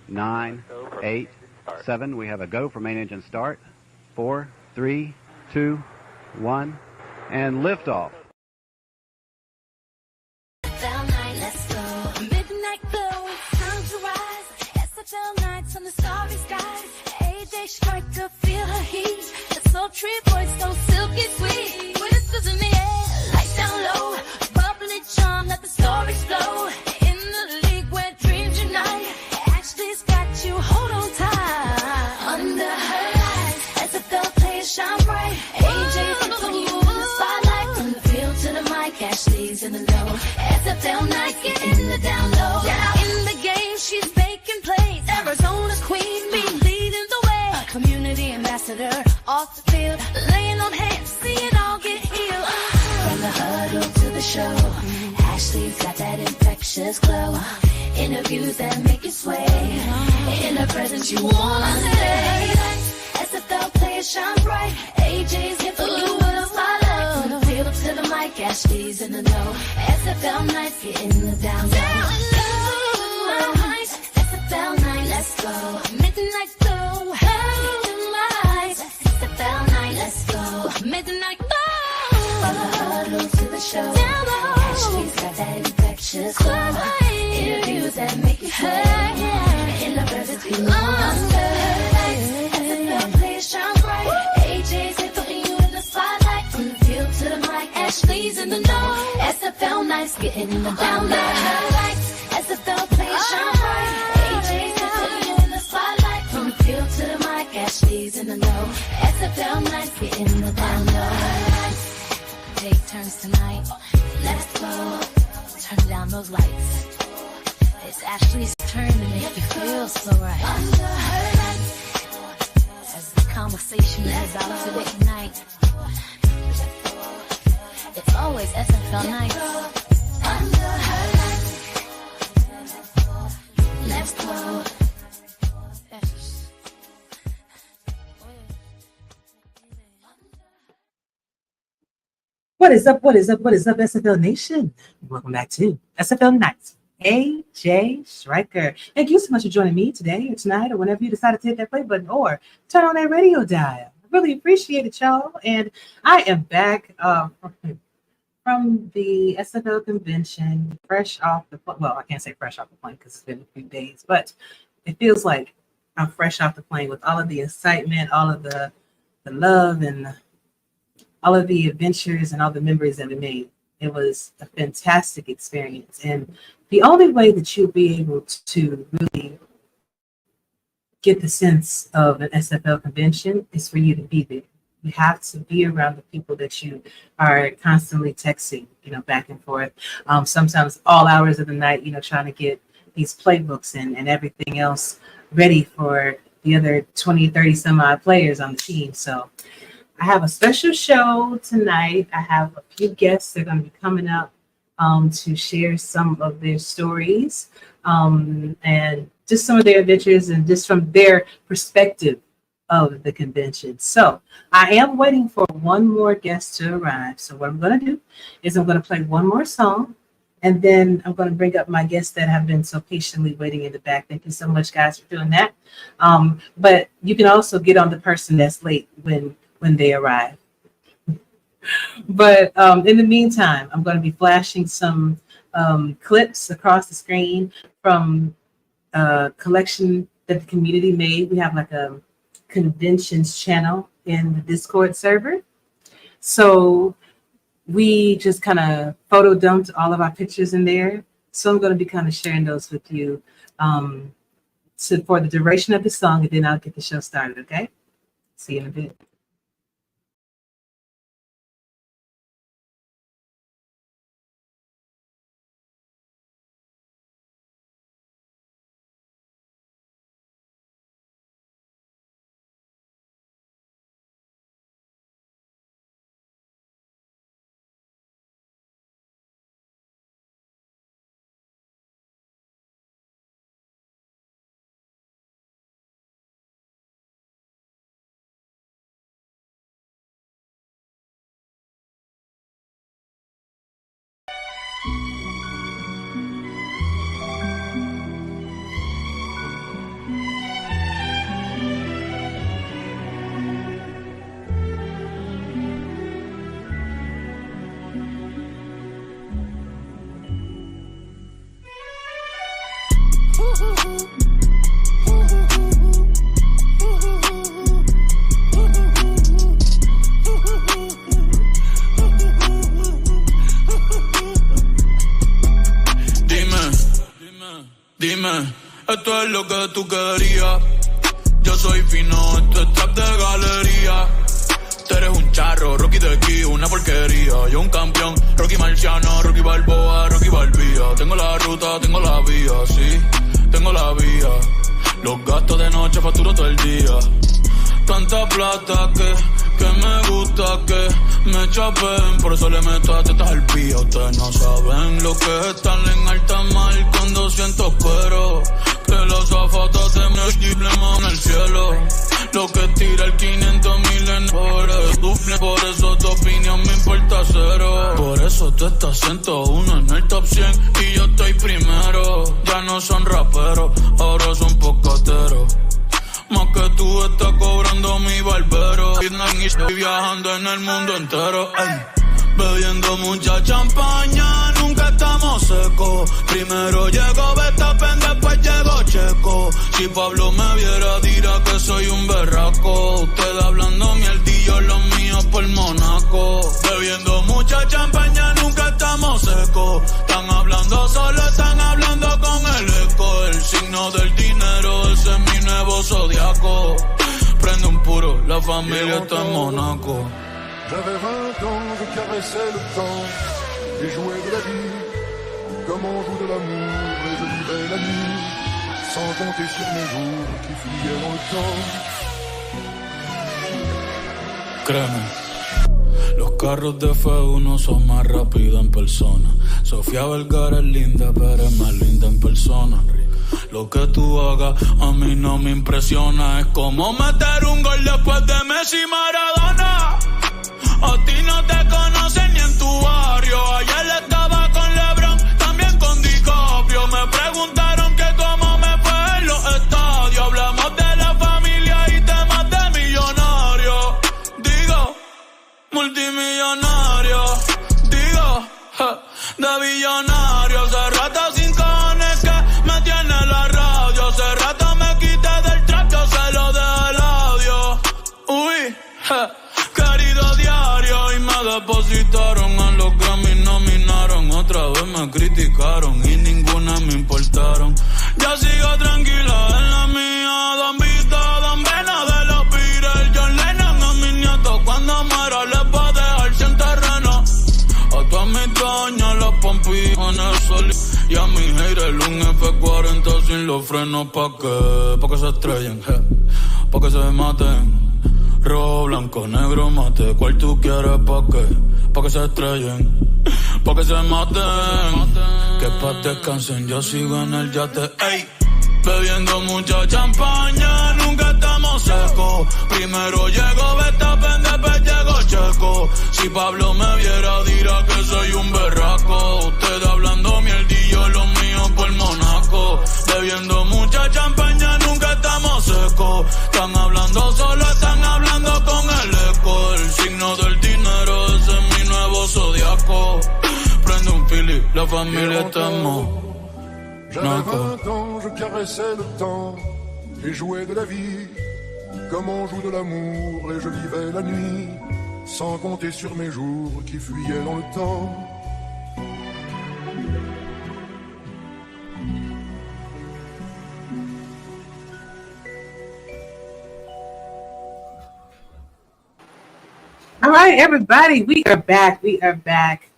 9, 8, 7. We have a go for main engine start. 4, 3, 2, 1, and liftoff. Let's go. Midnight glow, it's time to rise. SFL nights on the starry skies. AJ Striker, feel her heat. The sultry voice so silky sweet. Whispers in the air, lights down low. Bubbly charm, let the stories flow. In the league where dreams unite. Ashley's got you, hold on tight. Under her lights, SFL players shine bright. AJ's putting you in the spotlight. From the field to the mic, Ashley's in the know. SFL nights, get in the down low. In the game, she's making plays. Arizona's queen bee leading the way. A community ambassador off the field, laying on hands, see it all get healed. From the huddle to the show, Ashley's got that infectious glow. Interviews that make you sway. In her presence, you wanna stay. SFL players shine bright. AJ's here for you in the spotlight. From the field to the mic, Ashley's in the know. SFL nights, get in the down low. SFL night, let's go. Midnight glow, hey, SFL night, let's go. Midnight glow. From the huddle to the show, Ashley's got that infectious glow. Interviews that make you sway. In the presence, you under her lights. SFL players shine bright. AJ's here putting you in the spotlight. From the field to the mic, Ashley's in the know. SFL nights, getting in the down low. SFL players shine bright. AJ's here putting you in the spotlight. From the field to the mic, Ashley's in the know. SFL nights, getting in the down low. Take turns tonight. Let's go. Turn down those lights. It's Ashley's turn to make you feel so right. Under her lights. As the conversation is about to ignite. It's always SFL nights. Under her lights. Let's go. What is up? What is up? What is up, SFL Nation? Welcome back to SFL Nights. AJ Striker. Thank you so much for joining me today or tonight or whenever you decided to hit that play button or turn on that radio dial. I really appreciate it, y'all. And I am back from the SFL convention, fresh off the plane. Well, I can't say fresh off the plane because it's been a few days, but it feels like I'm fresh off the plane with all of the excitement, all of the love, and all of the adventures and all the memories that we made. It was a fantastic experience. And the only way that you'll be able to really get the sense of an SFL convention is for you to be there. You have to be around the people that you are constantly texting, back and forth. Sometimes all hours of the night, trying to get these playbooks and everything else ready for the other 20, 30 some odd players on the team. So I have a special show tonight. I have a few guests that are going to be coming up to share some of their stories and just some of their adventures and just from their perspective of the convention. So I am waiting for one more guest to arrive. So what I'm going to do is I'm going to play one more song, and then I'm going to bring up my guests that have been so patiently waiting in the back. Thank you so much, guys, for doing that. But you can also get on the person that's late when they arrive. But in the meantime, I'm going to be flashing some clips across the screen from a collection that the community made. We have like a conventions channel in the Discord server. So we just kind of photo dumped all of our pictures in there. So I'm going to be kind of sharing those with you for the duration of the song, and then I'll get the show started, okay? See you in a bit. Esto es lo que tú querías. Yo soy fino, esto es trap de galería. Tú eres un charro, Rocky de aquí, una porquería. Yo un campeón, Rocky Marciano, Rocky Balboa, Rocky Balbía. Tengo la ruta, tengo la vía, sí, tengo la vía. Los gastos de noche facturo todo el día. Tanta plata que me gusta que me chapen. Por eso le meto a tetas al pía. Ustedes no saben lo que es estar en alta mar cuando siento pero que los zapatos de mi en el cielo. Lo que tira el 500,000 en horas. Por eso tu opinión me importa cero. Por eso tú estás 101 en el top 100 y yo estoy primero. Ya no son raperos, ahora son pocateros. Más que tú estás cobrando mi barbero. Y estoy viajando en el mundo entero. Ay. Bebiendo mucha champaña, nunca estamos secos. Primero llegó Verstappen, después llegó Checo. Si Pablo me viera, dirá que soy un berraco. Ustedes hablando mierdillo, los míos por Monaco. Bebiendo mucha champaña, nunca estamos secos. Están hablando solo, están hablando con el eco. El signo del dinero, ese es mi nuevo zodiaco. Prende un puro, la familia está en Monaco. J'avais 20 ans, je caressais le temps et jouais de la vie comme on joue de l'amour et je vivais la nuit sans compter sur mes jours qui fuyaient dans le temps. Créeme, los carros de F1 son más rápidos en persona. Sofía Vergara es linda, pero es más linda en persona. Lo que tú hagas a mí no me impresiona. Es como meter un gol después de Messi y Maradona. A ti no te conocen ni en tu barrio. Ayer estaba con LeBron, también con DiCaprio. Me preguntaron que cómo me fue en los estadios. Hablamos de la familia y temas de millonarios. Digo, multimillonario. Digo, de billonario. Hace rato sin cojones que me tiene la radio. Hace rato me quité del trap, yo se lo dejé el audio. Uy, querido diario, y me depositaron a los Grammy, nominaron. Otra vez me criticaron y ninguna me importaron. Ya sigo tranquila en la mía. Don Vito, Don Vena de los Beatles. John Lennon a mis nietos cuando muera les va a dejar sin terreno. A todas mis doñas las pompis en el sol. Y a mi haters un F40 sin los frenos pa' que se estrellen, pa' que se maten. Rojo, blanco, negro, mate. ¿Cuál tú quieres pa' que se estrellen? Pa' que se maten. Que pa' descansen, yo sigo en el yate. Ey, bebiendo mucha champaña, nunca estamos secos. Primero llegó Verstappen, después llegó Checo. Si Pablo me viera, dirá que soy un berraco. Ustedes hablando mierdillo, los míos por Monaco. Bebiendo mucha champaña, nunca estamos secos. Están hablando solo, están hablando con el eco. El signo del dinero, ese es mi nuevo zodiaco. Prende un pili, la familia está en J'avais 20 ans, je caressais le temps et jouais de la vie comme on joue de l'amour et je vivais la nuit sans compter sur mes jours qui fuyaient dans le temps. All right, everybody, we are back. We are back.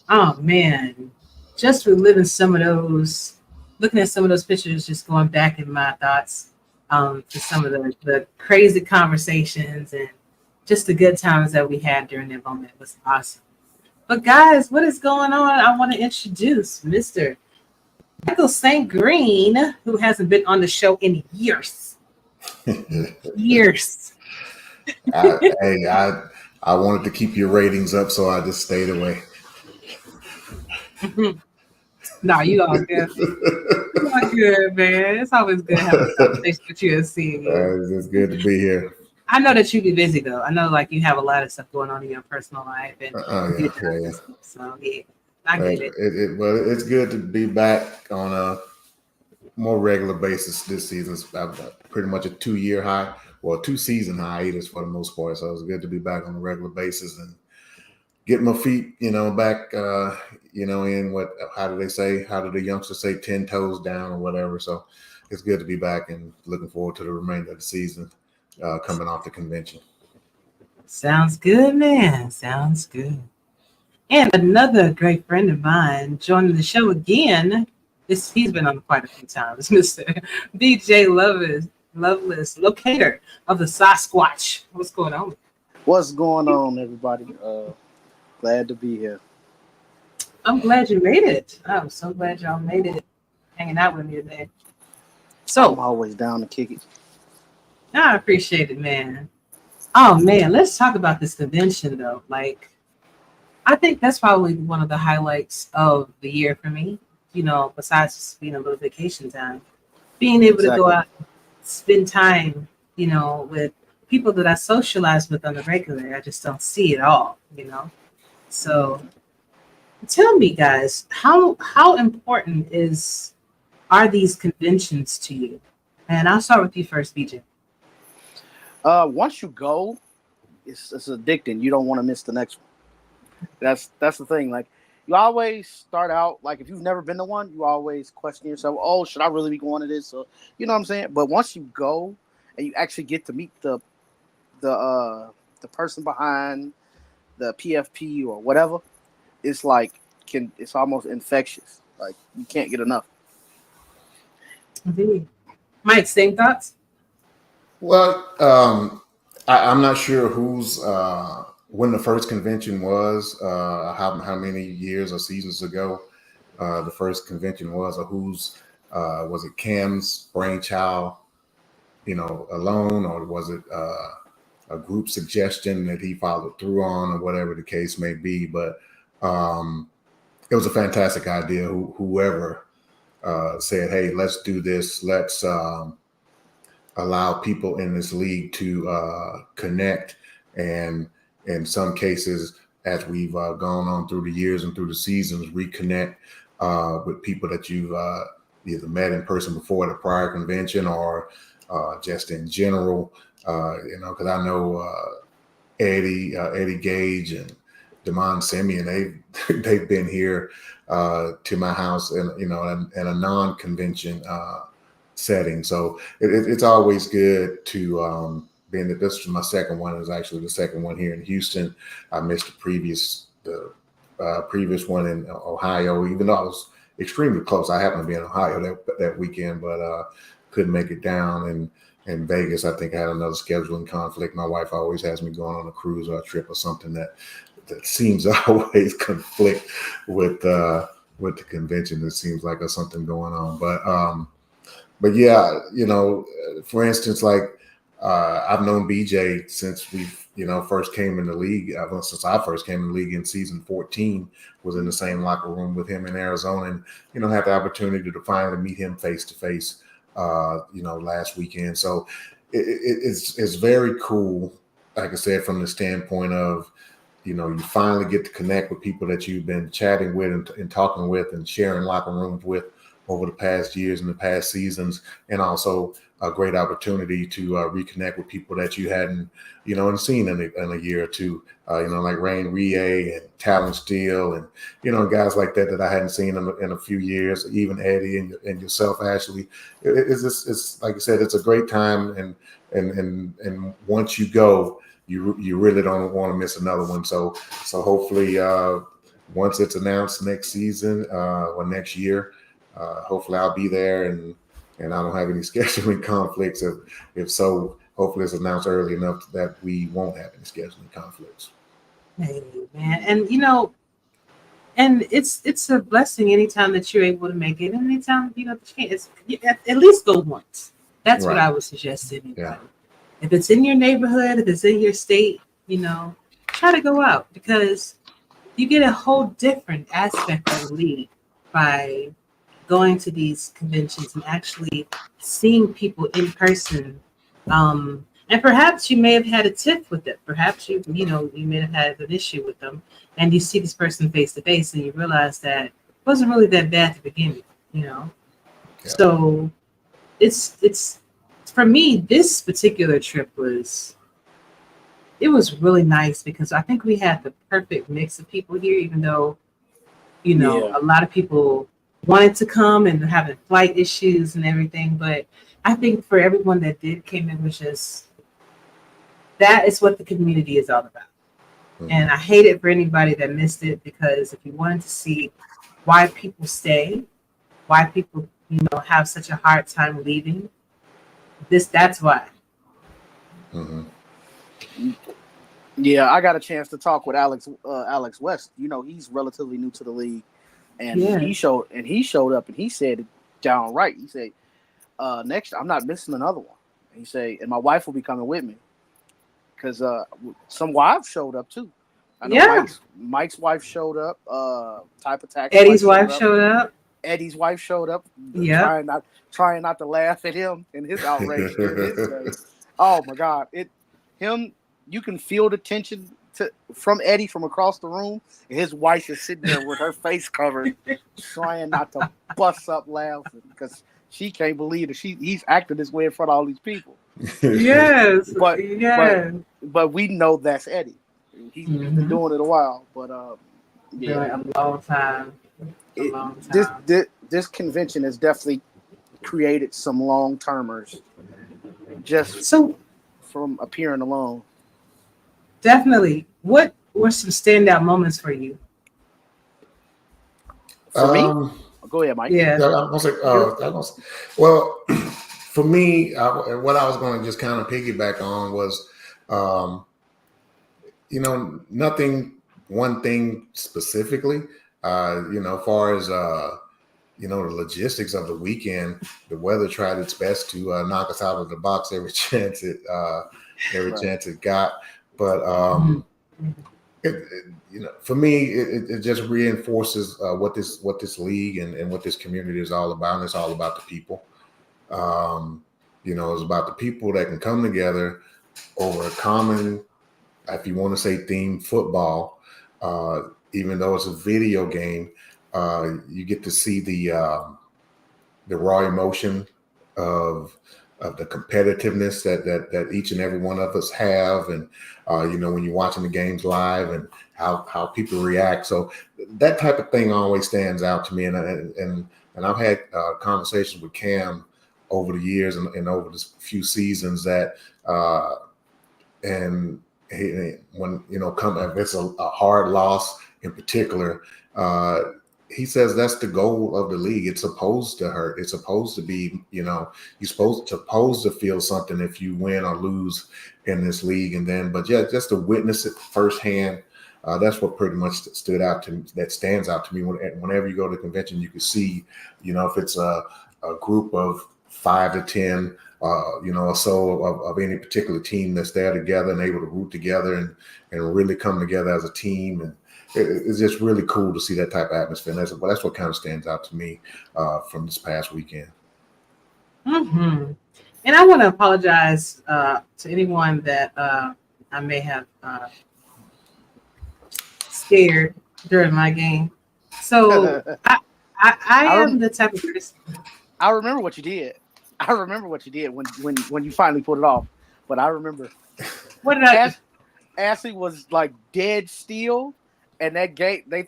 Oh man, just reliving some of those, looking at some of those pictures, just going back in my thoughts to some of the crazy conversations and just the good times that we had during that moment. It was awesome. But guys, what is going on? I want to introduce Mr. Michael St. Green, who hasn't been on the show in years. Years. I wanted to keep your ratings up, so I just stayed away. No, you all good. You all good, man. It's always good having a conversation with you and seeing you. It's good to be here. I know that you be busy though. I know like you have a lot of stuff going on in your personal life and yeah. So yeah, I get it. Well, it's good to be back on a more regular basis this season. Pretty much a 2-season hiatus for the most part. So it's good to be back on a regular basis and get my feet, back, in how do they say? How do the youngsters say 10 toes down or whatever? So it's good to be back and looking forward to the remainder of the season coming off the convention. Sounds good, man. Sounds good. And another great friend of mine joining the show again. He's been on quite a few times, Mr. BJ Loveless, locator of the Sasquatch. What's going on? What's going on, everybody? Glad to be here. I'm glad you made it. I'm so glad y'all made it hanging out with me today. So I'm always down to kick it. I appreciate it, man. Oh man, let's talk about this convention though. Like, I think that's probably one of the highlights of the year for me. Besides just being a little vacation time, being able to go out, spend time, with people that I socialize with on the regular. I just don't see it all, So, tell me, guys, how important are these conventions to you? And I'll start with you first, BJ. Once you go, it's addicting. You don't want to miss the next one. That's the thing. Like, you always start out, like, if you've never been to one, you always question yourself, oh, should I really be going to this? So, you know what I'm saying? But once you go and you actually get to meet the person behind the PFP or whatever, it's like it's almost infectious. Like, you can't get enough. Indeed. Mike, same thoughts? Well, I'm not sure when the first convention was, how many years or seasons ago the first convention was, or was it Cam's brainchild, alone, or was it a group suggestion that he followed through on, or whatever the case may be? But it was a fantastic idea. Whoever said, "Hey, let's do this. Let's allow people in this league to connect," and in some cases, as we've gone on through the years and through the seasons, reconnect with people that you've either met in person before the prior convention or just in general. Because I know Eddie Gage and Damon Simeon, they've been here to my house in a non-convention setting. So it's always good to being that this was my second one. It was actually the second one here in Houston. I missed the previous one in Ohio, even though I was extremely close. I happened to be in Ohio that weekend, but couldn't make it down. And in Vegas, I think I had another scheduling conflict. My wife always has me going on a cruise or a trip or something that seems to always conflict with the convention. It seems like there's something going on. But yeah, for instance, like I've known BJ since we first came in the league. Since I first came in the league in season 14, was in the same locker room with him in Arizona, and had the opportunity to finally meet him face to face, last weekend. So it's very cool. Like I said, from the standpoint of, you finally get to connect with people that you've been chatting with and talking with and sharing locker rooms with over the past years and the past seasons, and also a great opportunity to reconnect with people that you hadn't, seen in a year or two, like Rain Rie and Talon Steele and, guys like that I hadn't seen in a few years, even Eddie and yourself, Ashley. It's like I said, it's a great time, and once you go, you really don't want to miss another one. So hopefully once it's announced next season or next year, hopefully I'll be there and I don't have any scheduling conflicts. If so, hopefully it's announced early enough that we won't have any scheduling conflicts. Hey, man. And and it's a blessing anytime that you're able to make it. And anytime at least go once. That's right. What I would suggest to anybody. Yeah. If it's in your neighborhood, if it's in your state, try to go out, because you get a whole different aspect of the league by going to these conventions and actually seeing people in person. And perhaps you may have had a tiff with it. Perhaps you may have had an issue with them, and you see this person face to face and you realize that it wasn't really that bad to begin with, Yeah. So it's for me, this particular trip was really nice, because I think we had the perfect mix of people here, even though, a lot of people wanted to come and having flight issues and everything. But I think for everyone that did came, it was just that is what the community is all about. And I hate it for anybody that missed it, because if you wanted to see why people stay, why people, have such a hard time leaving, that's why. Yeah, I got a chance to talk with Alex West. He's relatively new to the league, and he showed up and he said it downright. He said, "Next, I'm not missing another one." And he said, "And my wife will be coming with me, because some wives showed up too." I know Mike's wife showed up. Type Attack. Eddie's wife showed up. Eddie's wife showed up. Yeah, trying not to laugh at him and his outrage during his day. Oh my God! You can feel the tension from Eddie from across the room. And his wife is sitting there with her face covered, trying not to bust up laughing because she can't believe that he's acting this way in front of all these people. Yes, but we know that's Eddie. He's been doing it a while, but a long time. This convention has definitely created some long termers just from appearing alone. Definitely. What were some standout moments for you? For me? Go ahead, Mike. Yeah. Well, for me, what I was going to just kind of piggyback on was, nothing, one thing specifically, as far as, the logistics of the weekend, the weather tried its best to knock us out of the box every chance it got. But for me, it just reinforces what this league and what this community is all about. And it's all about the people. It's about the people that can come together over a common, if you want to say, theme football. Even though it's a video game, you get to see the raw emotion of the competitiveness that each and every one of us have, and when you're watching the games live and how people react. So that type of thing always stands out to me, and I've had conversations with Cam over the years and over the few seasons that when if it's a hard loss in particular, he says that's the goal of the league. It's supposed to hurt. It's supposed to be, you're supposed to feel something if you win or lose in this league. But just to witness it firsthand, that's what pretty much stands out to me. Whenever you go to the convention, you can see, if it's a group of 5 to 10, or so of any particular team that's there together and able to root together and really come together as a team. And it's just really cool to see that type of atmosphere. And that's what kind of stands out to me from this past weekend. Mm-hmm. And I want to apologize to anyone that I may have scared during my game. So I am the type of person. I remember what you did. When you finally put it off. But I remember. What did I? Ashley was like dead still. And they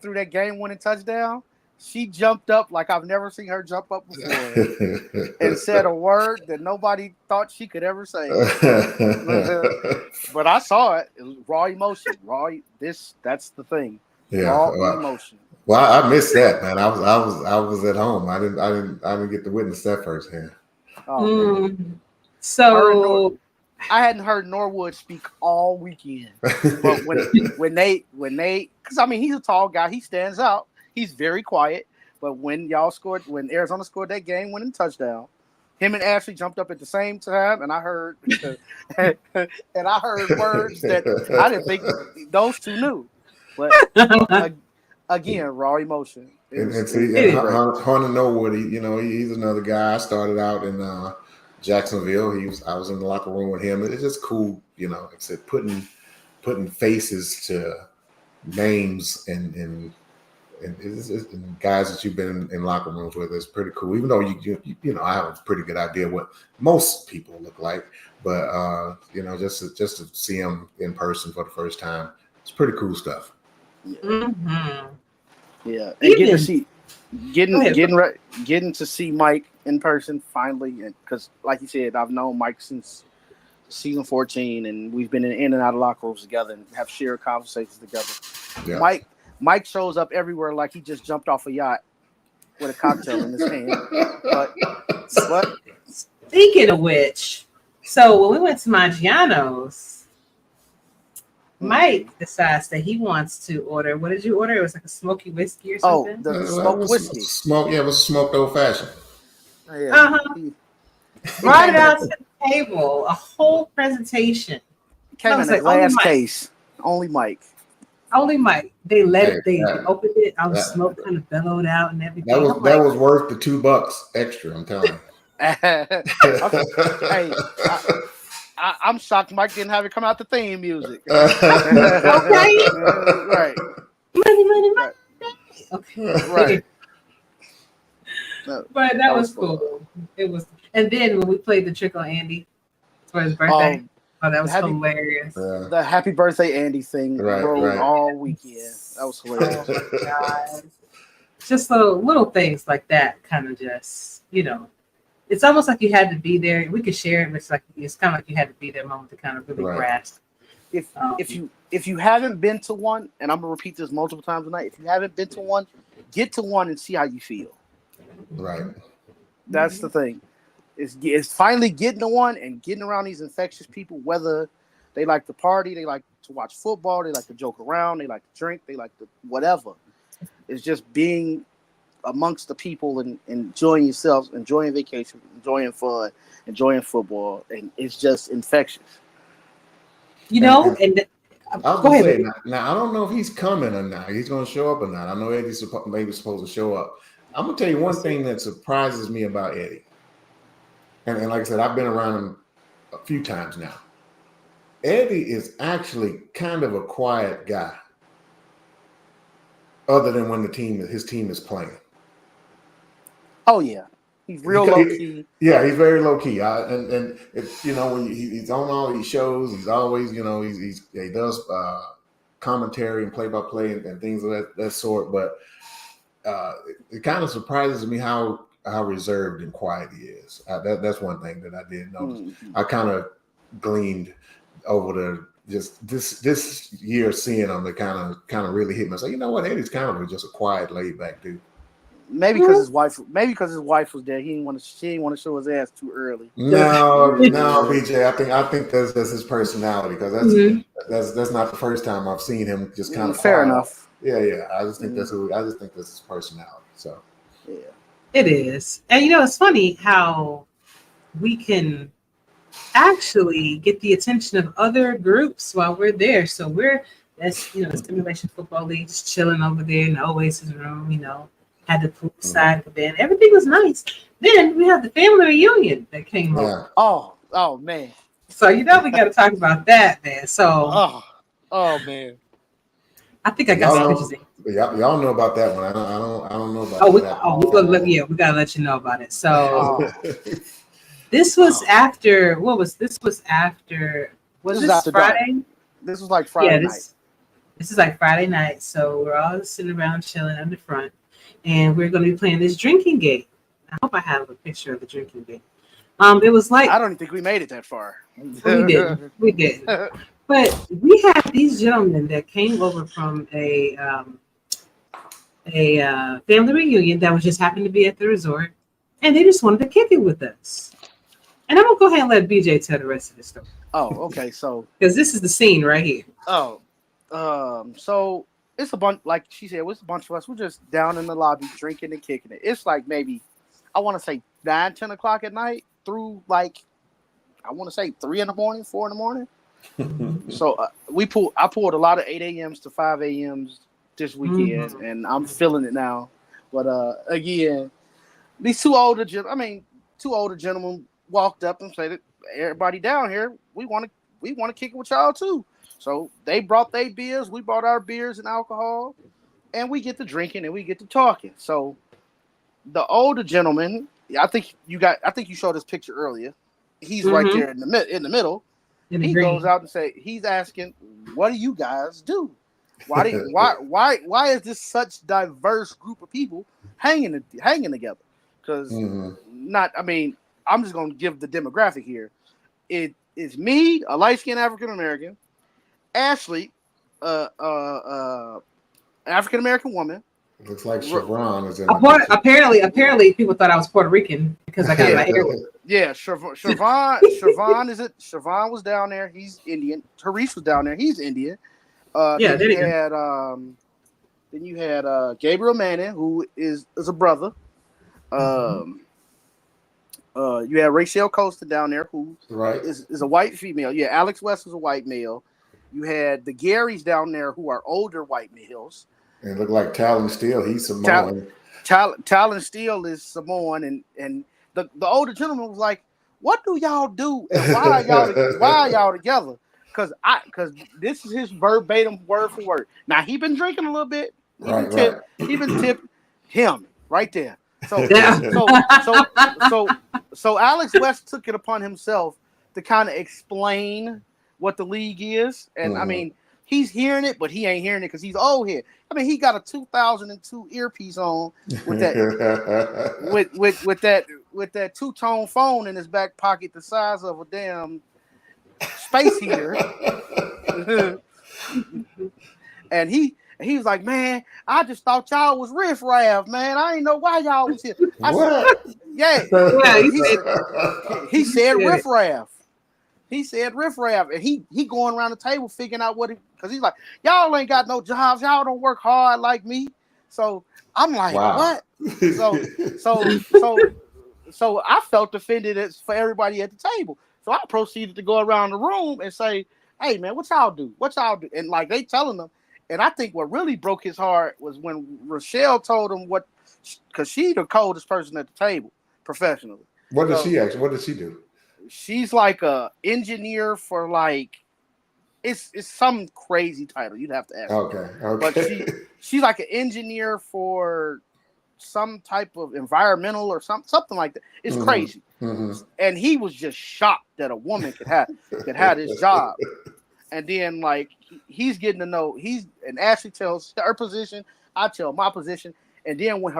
threw that game-winning touchdown. She jumped up like I've never seen her jump up before, and said a word that nobody thought she could ever say. But I saw it. It was raw emotion. That's the thing. Yeah, raw emotion. Well, I missed that, man. I was at home. I didn't get to witness that firsthand. Oh, so. I hadn't heard Norwood speak all weekend, but when they, because he's a tall guy, he stands out. He's very quiet, but when Arizona scored that game-winning touchdown, him and Ashley jumped up at the same time, and I heard, words that I didn't think those two knew. But again, raw emotion. Hunter Norwood, he's another guy. I started out in Jacksonville. I was in the locker room with him. It's just cool, like I said, putting faces to names and guys that you've been in locker rooms with. It's pretty cool. Even though I have a pretty good idea what most people look like, but just to see them in person for the first time, it's pretty cool stuff. Mm-hmm. Yeah, and Getting to see Mike in person finally, and because like you said, I've known Mike since season 14, and we've been in and out of locker rooms together and have shared conversations together. Yeah. Mike shows up everywhere like he just jumped off a yacht with a cocktail in his hand. But speaking of which, so when we went to Maggiano's, Mike decides that he wants to order. What did you order? It was like a smoky whiskey or something. Oh, the smoked whiskey. It was smoked old fashioned. Yeah. Brought it out to the table, a whole presentation. Came in a glass case. Only Mike. Only Mike. They opened it. All the smoke kind of bellowed out and everything. That was worth the $2 extra. I'm telling you. Hey, I'm shocked Mike didn't have it come out the theme music. Okay. Right. Money. Right. Okay. Right. But that was cool. It was. And then when we played the trick on Andy for his birthday, that was hilarious. The happy birthday Andy thing rolled all weekend. That was hilarious. Oh my God. Just little things like that kind of just, it's almost like you had to be there. We could share it, but it's kind of like you had to be there moment to kind of really grasp. If you haven't been to one, and I'm gonna repeat this multiple times tonight, if you haven't been to one, get to one and see how you feel. Right. That's the thing. It's finally getting to one and getting around these infectious people, whether they like to party, they like to watch football, they like to joke around, they like to drink, they like to whatever. It's just being amongst the people and enjoying yourselves, enjoying vacation, enjoying fun, enjoying football, and it's just infectious. And I was going to say, now I don't know if he's coming or not. He's going to show up or not. I know Eddie's maybe supposed to show up. I'm going to tell you one thing that surprises me about Eddie. And like I said, I've been around him a few times now. Eddie is actually kind of a quiet guy, other than when his team is playing. Oh yeah, he's real low key. Yeah, he's very low key. And it's, when he's on all these shows, he's always he does commentary and play by play and things of that sort. But it kind of surprises me how reserved and quiet he is. That's one thing that I did notice. Mm-hmm. I kind of gleaned over the just this year seeing him that kind of really hit me. I said, you know what, Eddie's kind of just a quiet, laid back dude. Maybe because his wife was there. She didn't want to show his ass too early. No, BJ. I think that's his personality, because that's not the first time I've seen him just kind of fair enough. Yeah. I just think that's his personality. So yeah. It is. And it's funny how we can actually get the attention of other groups while we're there. So the Stimulation Football League, just chilling over there in the Oasis room, had the pool side of the band. Everything was nice. Then we had the family reunion that came over. Oh man. So we got to talk about that, man. So oh man. I think I got some pictures. Y'all know about that one. I don't know about that. We gotta let you know about it. So this was after. What was this? Was after? Was this Friday? Dark. This was like Friday night. This is like Friday night. So we're all sitting around chilling in the front, and we're going to be playing this drinking game. I hope I have a picture of the drinking game. It was like, I don't even think we made it that far. We did. But we had these gentlemen that came over from a family reunion that was just happened to be at the resort, and they just wanted to kick it with us. And I'm gonna go ahead and let BJ tell the rest of the story. Oh, okay. So because this is the scene right here. So it's a bunch, like she said, it's a bunch of us. We're just down in the lobby drinking and kicking it. It's like maybe, I want to say 9, 10 o'clock at night through like, I want to say 3 in the morning, 4 in the morning. So I pulled a lot of 8 a.m.s to 5 a.m.s this weekend, and I'm feeling it now. But again, these two older gentlemen walked up and said, "Everybody down here, we want to kick it with y'all too." So they brought their beers, we brought our beers and alcohol, and we get to drinking and we get to talking. So the older gentleman, I think you showed this picture earlier. He's right there in the middle. He goes out and he's asking, "What do you guys do?" Why is this such diverse group of people hanging together? Because I'm just gonna give the demographic here. It is me, a light-skinned African American, Ashley, African American woman. Looks like Chevron is in Apparently, people thought I was Puerto Rican because I got my hair. Yeah, Chevron is it? Chevron was down there. He's Indian. Therese was down there. He's Indian. Then you had Gabriel Manning, who is a brother. You had Rachel Costa down there, who is a white female. Yeah, Alex West was a white male. You had the Garys down there, who are older white males. And it looked like Talon Steele. He's Samoan. Talon Steele is Samoan, and the older gentleman was like, "What do y'all do? And why are y'all together?" Because this is his verbatim word for word. Now he been drinking a little bit. He been tipped him right there. So Alex West took it upon himself to kind of explain what the league is, and I mean, he's hearing it, but he ain't hearing it because he's old here. I mean, he got a 2002 earpiece on with that with that two-tone phone in his back pocket, the size of a damn space heater. And he was like, "Man, I just thought y'all was riffraff, man. I didn't know why y'all was here." He said riffraff. He said riffraff, and he going around the table figuring out because he's like, "Y'all ain't got no jobs. Y'all don't work hard like me." So I'm like, "What?" So I felt offended for everybody at the table. So I proceeded to go around the room and say, "Hey, man, what y'all do? What y'all do?" And like they telling them. And I think what really broke his heart was when Rochelle told him because she's the coldest person at the table professionally. What does she actually? What does she do? She's like a engineer for it's some crazy title. You'd have to ask. Okay. But she's like an engineer for some type of environmental or something like that. It's crazy. And he was just shocked that a woman could have this job. And then he's getting to know and Ashley tells her position, I tell my position, and then when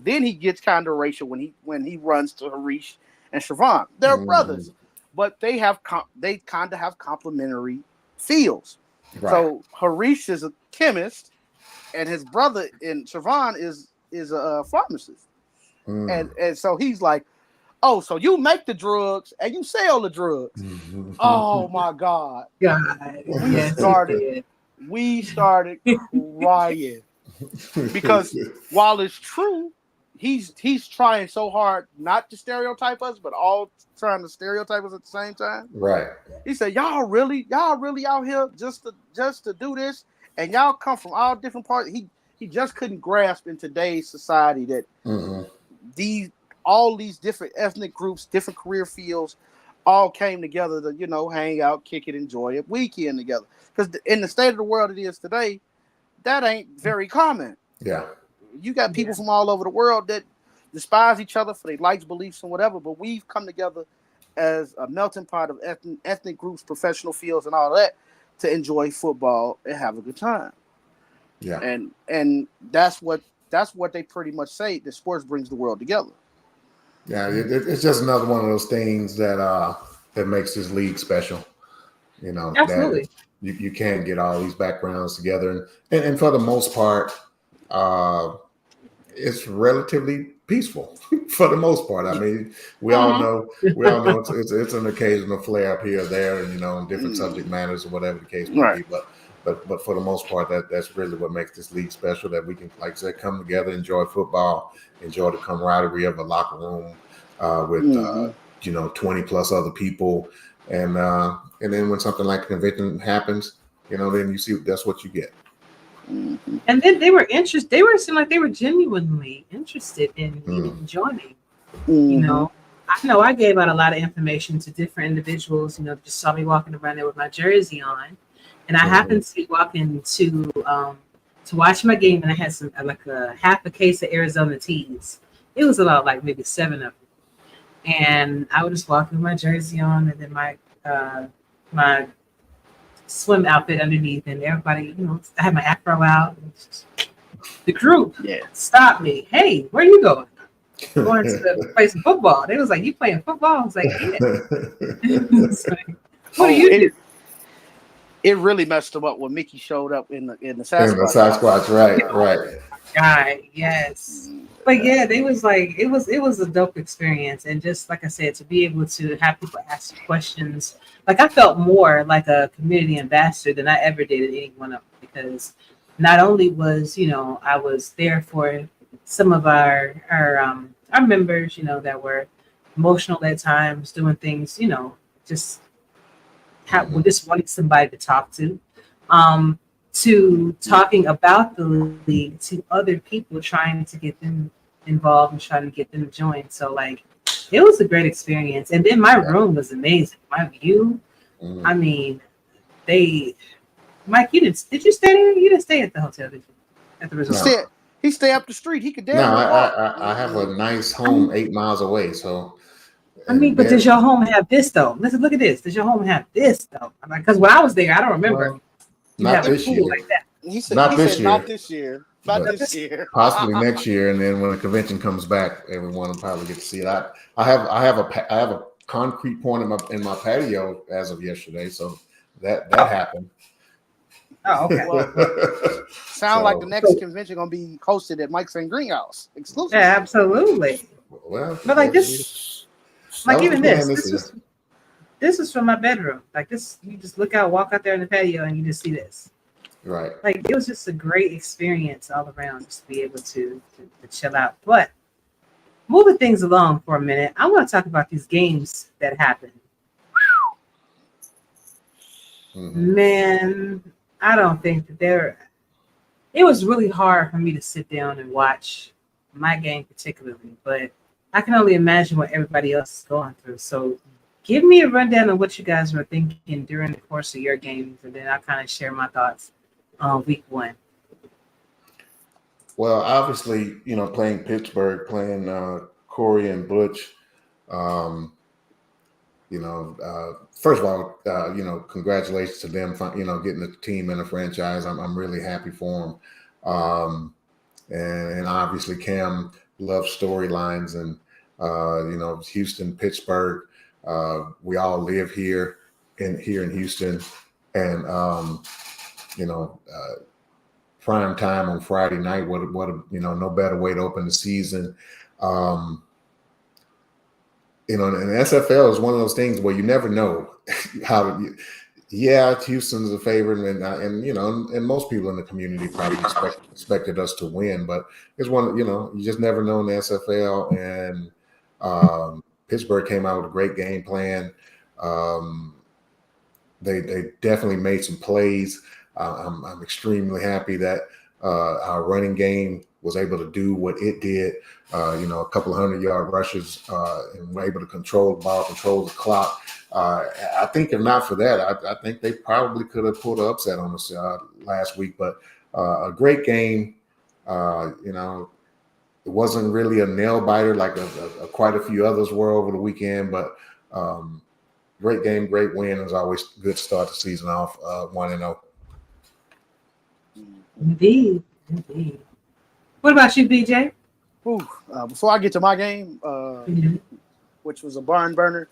then he gets kind of racial when he runs to Harish and Siobhan. They're brothers, but they kind of have complementary fields. Right. So Harish is a chemist, and his brother in Siobhan is a pharmacist, and so he's like, "Oh, so you make the drugs and you sell the drugs?" Oh my God! We started crying because while it's true, he's trying so hard not to stereotype us, but all trying to stereotype us at the same time. Right. He said, "Y'all really out here just to do this, and y'all come from all different parts." He just couldn't grasp in today's society that all these different ethnic groups, different career fields, all came together to, hang out, kick it, enjoy a weekend together. Because in the state of the world it is today, that ain't very common. Yeah. You got people from all over the world that despise each other for their likes, beliefs, and whatever, but we've come together as a melting pot of ethnic groups, professional fields, and all that to enjoy football and have a good time. Yeah. And that's what they pretty much say, that sports brings the world together. Yeah, it's just another one of those things that makes this league special. Absolutely. That you can't get all these backgrounds together, and for the most part, it's relatively peaceful. For the most part, I mean, we all know it's an occasional flare up here or there, and different subject matters or whatever the case may be, But for the most part, that's really what makes this league special. That we can, like I said, come together, enjoy football, enjoy the camaraderie of a locker room with 20 plus other people, and then when something like a convention happens, then you see that's what you get. And then they were interested. They seemed like they were genuinely interested in joining. I know I gave out a lot of information to different individuals. Just saw me walking around there with my jersey on. And I happened to be walking to watch my game, and I had some a half a case of Arizona teas. It was about maybe 7 of them, and I was just walking with my jersey on, and then my swim outfit underneath, and everybody, I had my afro out. The group stopped me. Hey, where you going? Going to play some football. They was like, "You playing football?" I was like, "Yeah." Like, what do you do? It really messed him up when Mickey showed up in the Sasquatch. In the Sasquatch, right. Guy, yes. But yeah, they was like, it was a dope experience, and just like I said, to be able to have people ask questions, like I felt more like a community ambassador than I ever did at any one of them, because not only was I was there for some of our members, that were emotional at times, doing things, just we just wanted somebody to talk to talking about the league to other people, trying to get them involved and trying to get them joined. So like, it was a great experience. And then my room was amazing. My view, I mean, Mike, did you stay there? You didn't stay at the hotel, did you? At the resort? He stay up the street. He could damn I have a nice home 8 miles away, so. I mean, but does your home have this though? Listen, look at this. Does your home have this though? Because when I was there, I don't remember. Well, not this year. Like that. He said, not this year. Not this year. Possibly next year, and then when the convention comes back, everyone will probably get to see it. I have a concrete point in my patio as of yesterday, so that happened. Oh, okay. Well, sound like the next convention gonna be hosted at Mike's and Greenhouse exclusive. Yeah, absolutely. Well, but like this, like even this is from my bedroom. Like this, you just walk out there in the patio, and you just see this. Right. Like it was just a great experience all around, just to be able to chill out. But moving things along for a minute, I want to talk about these games that happened. Mm-hmm. Man, I don't think that it was really hard for me to sit down and watch my game particularly, but I can only imagine what everybody else is going through. So give me a rundown of what you guys were thinking during the course of your games, and then I'll kind of share my thoughts on week one. Well, obviously, playing Pittsburgh, playing Corey and Butch, first of all, congratulations to them, getting the team and the franchise. I'm really happy for them. And obviously Cam loves storylines, and, Houston, Pittsburgh, we all live here in Houston, and, prime time on Friday night. What a no better way to open the season. And SFL is one of those things where you never know how. Houston's a favorite, and most people in the community probably expected us to win, but it's one. You just never know in the SFL. And Pittsburgh came out with a great game plan. They definitely made some plays. I'm extremely happy that our running game was able to do what it did. A couple of 100-yard rushes, and were able to control the ball, control the clock. I think if not for that, I think they probably could have pulled an upset on us last week. But a great game. It wasn't really a nail biter like quite a few others were over the weekend. But great game, great win. As always, good start the season off 1-0. Indeed. What about you, BJ? Before I get to my game, which was a barn burner,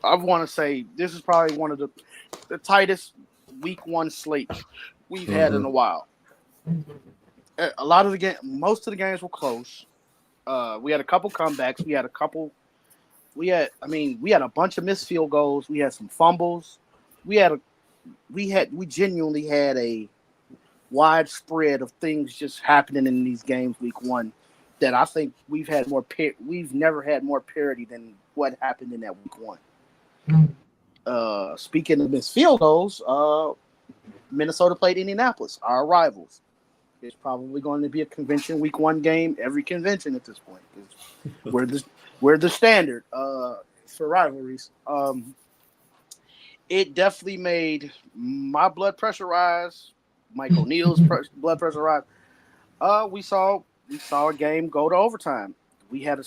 I want to say this is probably one of the tightest week one slates we've had in a while. A lot of most of the games were close. We had a couple comebacks. We had a bunch of missed field goals. We had some fumbles. We genuinely had a widespread of things just happening in these games week one that I think we've never had more parity than what happened in that week one. Speaking of missed field goals, Minnesota played Indianapolis, our rivals. It's probably going to be a convention week one game every convention at this point. We're the standard for rivalries. It definitely made my blood pressure rise. Mike O'Neill's blood pressure rise. We saw a game go to overtime. We had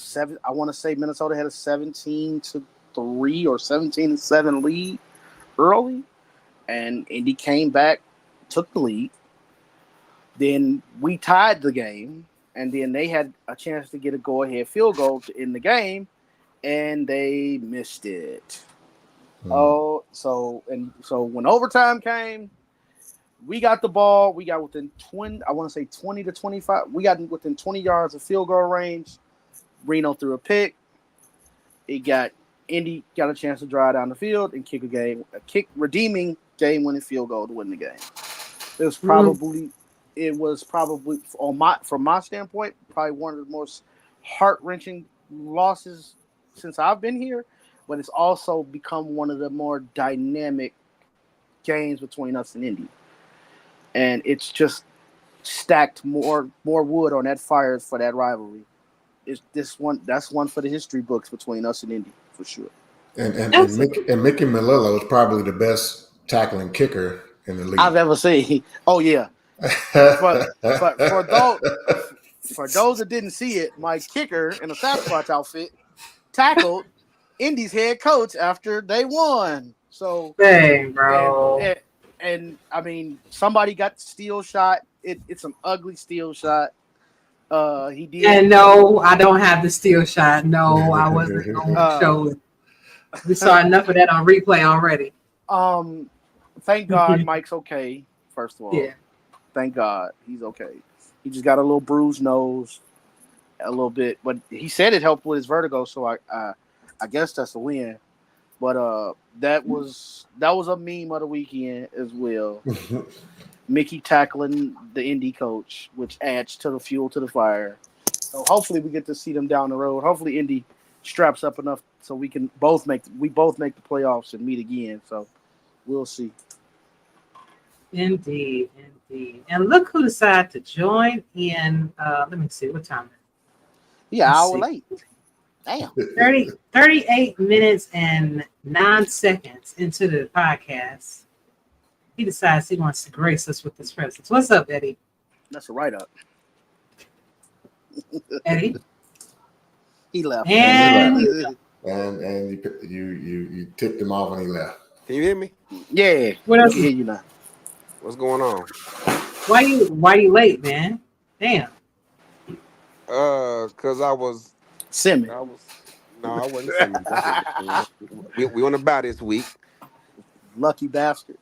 I want to say Minnesota had a 17-3 or 17-7 lead early, and Indy came back, took the lead. Then we tied the game, and then they had a chance to get a go-ahead field goal to end the game, and they missed it. Oh, so when overtime came, we got the ball. We got within 20. I want to say 20 to 25. We got within 20 yards of field goal range. Reno threw a pick. Indy got a chance to drive down the field and kick a redeeming game-winning field goal to win the game. It was probably from my standpoint, probably one of the most heart-wrenching losses since I've been here, but it's also become one of the more dynamic games between us and Indy. And it's just stacked more wood on that fire for that rivalry. That's one for the history books between us and Indy for sure. And Mickey Malillo is probably the best tackling kicker in the league I've ever seen. Oh yeah. For those that didn't see it, my kicker in a Sasquatch outfit tackled Indy's head coach after they won. So dang, bro. And I mean, somebody got the steal shot. It's an ugly steal shot. He did. And no, I don't have the steal shot. No, I wasn't going to show it. We saw enough of that on replay already. Thank God Mike's okay. First of all, yeah. Thank God he's okay. He just got a little bruised nose, a little bit, but he said it helped with his vertigo. So I guess that's a win. But that was a meme of the weekend as well. Mickey tackling the Indy coach, which adds to the fuel to the fire. So hopefully we get to see them down the road. Hopefully Indy straps up enough so we can both make the playoffs and meet again. So we'll see. Indeed. And look who decided to join in. Let me see what time. Yeah, hour late. Damn. 38 minutes and 9 seconds into the podcast. He decides he wants to grace us with his presence. What's up, Eddie? That's a write-up. Eddie? He left. And you tipped him off when he left. Can you hear me? Yeah. What else? I can hear you now. What's going on? Why you late, man? Damn. Cause I was Simmons. I wasn't Simmons. we on the bye this week. Lucky bastard.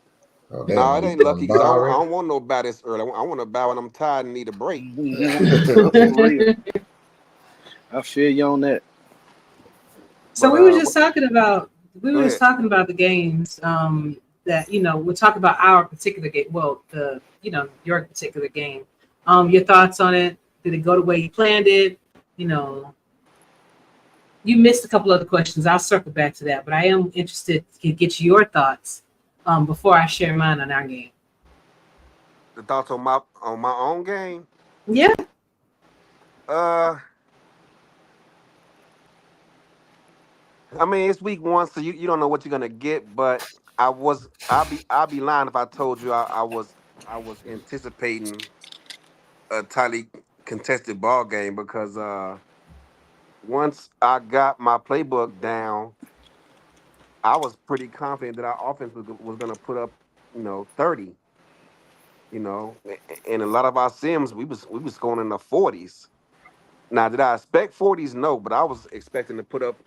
Oh, No, it ain't lucky because I don't want no bye this early. I want to bye when I'm tired and need a break. I feel you on that. So we were just talking about the games that we'll talk about our particular game. Well, your particular game. Your thoughts on it? Did it go the way you planned it? You missed a couple other questions. I'll circle back to that, but I am interested to get your thoughts before I share mine on our game. The thoughts on my own game? Yeah. I mean, it's week one, so you don't know what you're gonna get. But I'll be lying if I told you I was anticipating a tightly contested ball game because once I got my playbook down, I was pretty confident that our offense was gonna put up 30. And a lot of our sims we was going in the 40s. Now, did I expect 40s? No, but I was expecting to put up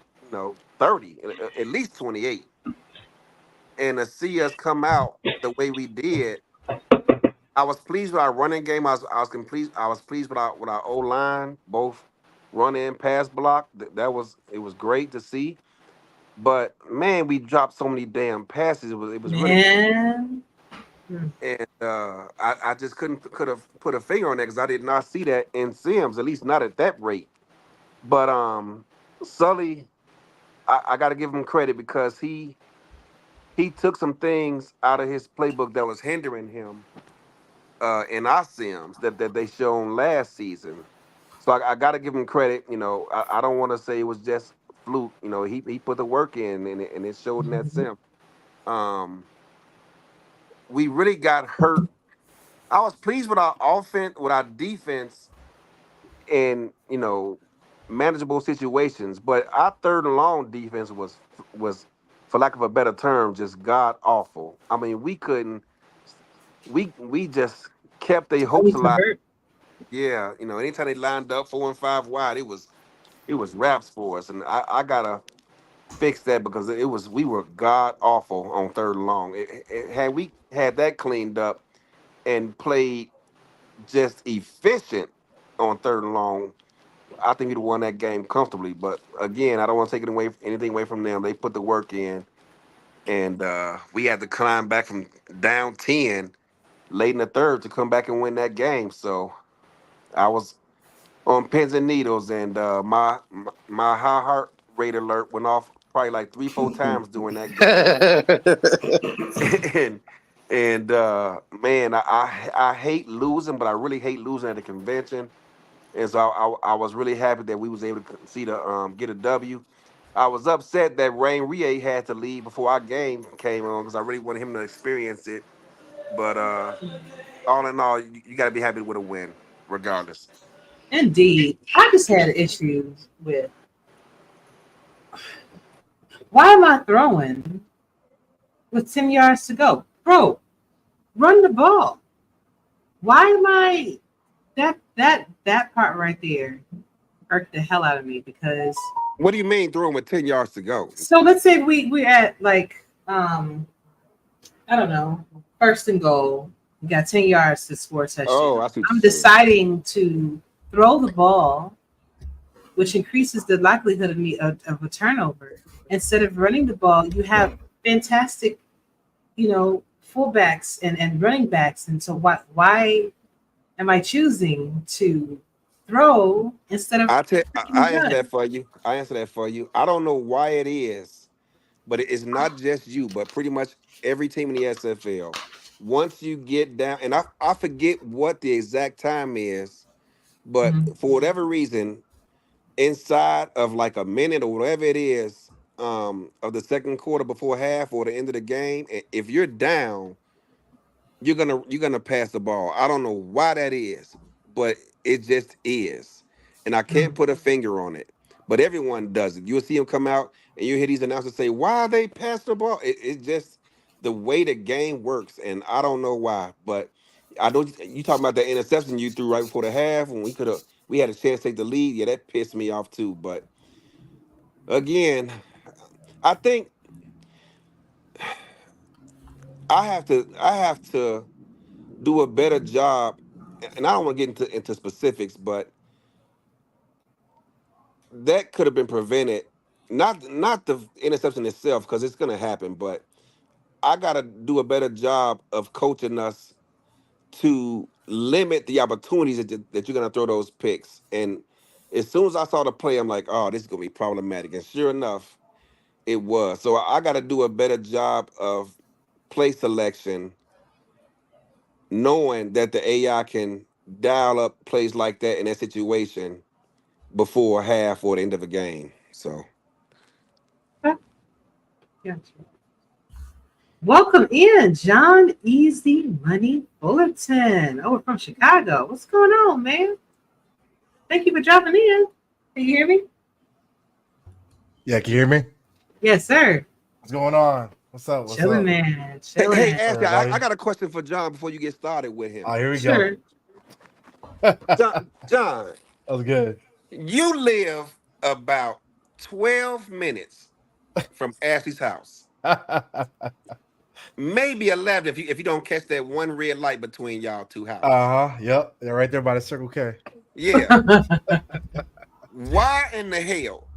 30, at least 28. And to see us come out the way we did, I was pleased with our running game. I was pleased with our O line, both run and pass block. It was great to see. But man, we dropped so many damn passes. It was really. And I just could have put a finger on that because I did not see that in Sims, at least not at that rate. But Sully, I got to give him credit because he took some things out of his playbook that was hindering him in our Sims that they shown last season. So I got to give him credit. I don't want to say it was just fluke. He put the work in and it showed in that Sim. We really got hurt. I was pleased with our offense, with our defense, in manageable situations. But our third and long defense was for lack of a better term, just god awful. I mean, we couldn't. We just kept their hopes Only to alive. hurt. Yeah, anytime they lined up 4 and 5 wide, it was raps for us, and I gotta fix that because we were god awful on third and long. Had we had that cleaned up and played just efficient on third and long, I think we'd have won that game comfortably. But again, I don't want to take anything away from them. They put the work in, and we had to climb back from down 10 late in the third to come back and win that game. So I was on pins and needles, and my high heart rate alert went off probably like 3-4 times during that game. and man, I hate losing, but I really hate losing at the convention. And so I was really happy that we was able to see the get a W. I was upset that Rain Rie had to leave before our game came on because I really wanted him to experience it. But all in all, you got to be happy with a win, regardless. Indeed. I just had issues with why am I throwing with 10 yards to go? Bro, run the ball. Why am I that part right there irked the hell out of me because What do you mean throwing with 10 yards to go? so let's say we're at like I don't know, first and goal. We got 10 yards to score a touchdown. Oh, I see what I'm you're saying. deciding to throw the ball, which increases the likelihood of a turnover. Instead of running the ball, you have fantastic, fullbacks and running backs. And so why am I choosing to throw instead of I answer that for you. I don't know why it is, but it's not just you, but pretty much every team in the SFL. Once you get down, and I forget what the exact time is, but Mhm. for whatever reason, inside of like a minute or whatever it is, of the second quarter before half or the end of the game, if you're down, you're gonna pass the ball. I don't know why that is, but it just is, and I can't put a finger on it. But everyone does it. You'll see them come out, and you hear these announcers say, "Why they pass the ball?" It's just the way the game works, and I don't know why. But I know you talking about the interception you threw right before the half when we had a chance to take the lead. Yeah, that pissed me off too. But again, I think I have to do a better job, and I don't want to get into specifics, but that could have been prevented. Not the interception itself, because it's going to happen, but I got to do a better job of coaching us to limit the opportunities that you're going to throw those picks. And as soon as I saw the play, I'm like, oh, this is going to be problematic. And sure enough, it was. So I got to do a better job of play selection, knowing that the AI can dial up plays like that in that situation before half or the end of a game. So Gotcha. Welcome in, John Easy Money Fullerton. Oh, we're from Chicago. What's going on, man? Thank you for dropping in. Can you hear me? Yeah, can you hear me? Yes, sir. What's going on? What's up? What's Chilling, up? man. hey, Chilling. Ashley, everybody? I got a question for John before you get started with him. Oh, here we Sure. go. John, That was good. you live about 12 minutes from Ashley's house. Maybe 11 if you don't catch that one red light between y'all two houses. Yep. They're right there by the Circle K. Yeah. Why in the hell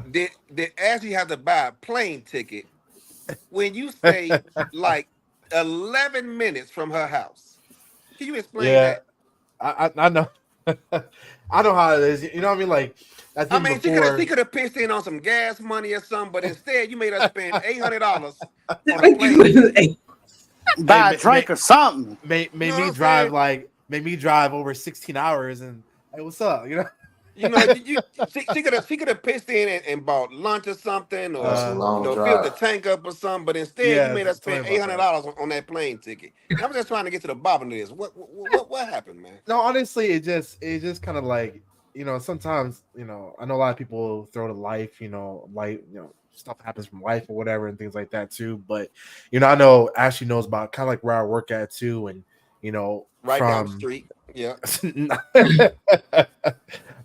did Ashley have to buy a plane ticket when you stay like 11 minutes from her house? Can you explain Yeah, that? I know. I know how it is. You know what I mean? Like I I think mean, before. she could have pitched in on some gas money or something, but instead you made her spend $800 on a plane ticket. Buy a drink or something. Made You know me what I'm drive saying? made me drive over 16 hours and hey, what's up? You know? She could have pitched in and bought lunch or something, That's or a long filled the drive. tank up or something. But instead, you Yeah, made her tell me spend about that. $800 on that plane ticket. And I'm just trying to get to the bottom of this. What happened, man? No, honestly, it just kind of like, sometimes, I know a lot of people throw to life, stuff happens from life or whatever and things like that too. But I know Ashley knows about kind of like where I work at too, and Right down the from street. Yeah.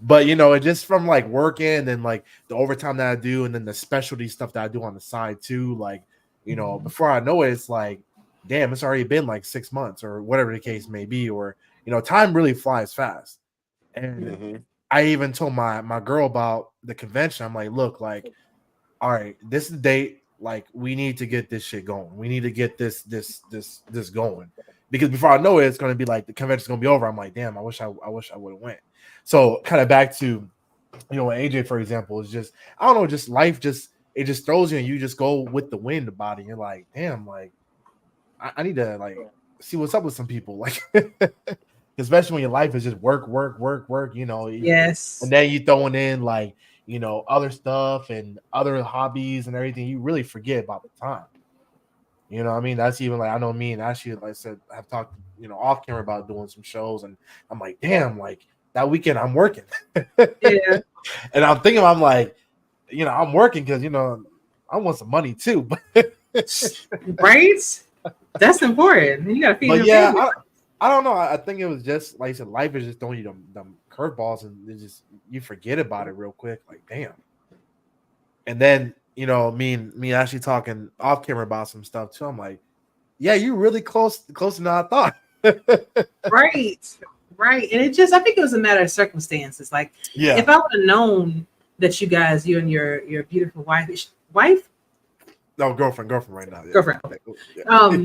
but it just from like working and then like the overtime that I do and then the specialty stuff that I do on the side too, like before I know it, it's like, damn, it's already been like 6 months or whatever the case may be, or time really flies fast. And I even told my girl about the convention. I'm like, look, like, all right, this is the date. Like, we need to get this shit going. We need to get this going, because before I know it, it's going to be like the convention's going to be over. I'm like, damn, I wish I would have went. So kind of back to AJ, for example, is just, I don't know, just life it just throws you and you just go with the wind about it. You're like, damn, like I need to like see what's up with some people, like especially when your life is just work, Yes. and then you throwing in like other stuff and other hobbies and everything, you really forget about the time. What I mean? That's even like, I know me and Ashley, like I said, have talked off camera about doing some shows, and I'm like, damn, like that weekend I'm working. Yeah. And I'm thinking, I'm like, I'm working because I want some money too, but right? That's important. You gotta feed but your yeah, family. I don't know. I think it was just like I said, life is just throwing you them curveballs, and it's just you forget about it real quick. Like, damn. And then me and actually talking off camera about some stuff too. I'm like, yeah, you're really closer than I thought. Right. And I think it was a matter of circumstances. Like, yeah, if I would have known that you and your beautiful wife, no, girlfriend right now. Yeah. Girlfriend.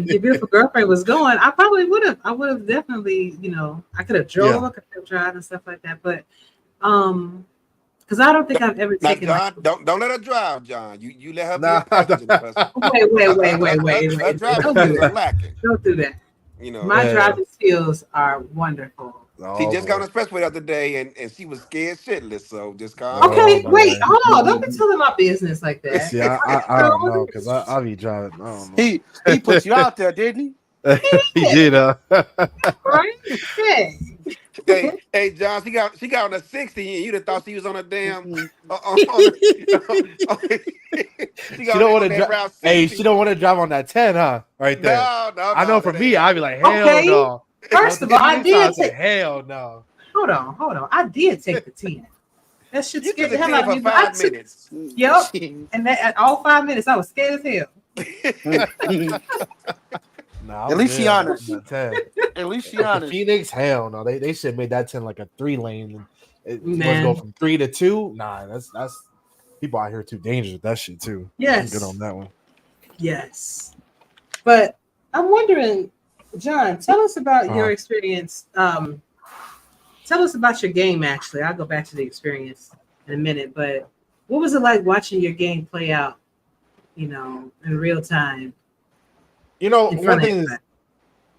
Your beautiful girlfriend was going, I probably would have. I would have definitely, I could have drove, I could have drive and stuff like that. But because I don't think I've ever Now, taken. John, don't let her drive, John. You let her be Nah. a passenger. Wait. Her driving Don't do skills are that. lacking. Don't do that. My Yeah. driving skills are wonderful. She Oh, just got boy. on the expressway the other day, and she was scared shitless. So just calm Oh, down. Okay, boy. wait, hold on. Don't be telling my business like that. See, I don't know, because I'll be driving. I don't know. He put you out there, didn't He did. Right? Yeah. Hey, John, she got on a 60, and you'd have thought she was on a damn. he? She She don't want to drive. Hey, she don't want to drive on that 10, huh? Right there. No. I know for me, I'd be like, hell Okay. no. First of all, I did take. Hell no. Hold on. I did take the 10. That shit You scared took the the hell 10 out of for me. 5 minutes. Yep. And that, at all 5 minutes, I was scared as hell. Nah, At least she honest. On that 10. At least she The honest. Phoenix, hell no. They should have made that 10 like a 3-lane. It must Man. go from 3 to 2. Nah, that's people out here too dangerous with that shit too. Yes. I'm good on that one. Yes. But I'm wondering, John, tell us about your experience. Tell us about your game, actually. I'll go back to the experience in a minute. But what was it like watching your game play out, in real time? One thing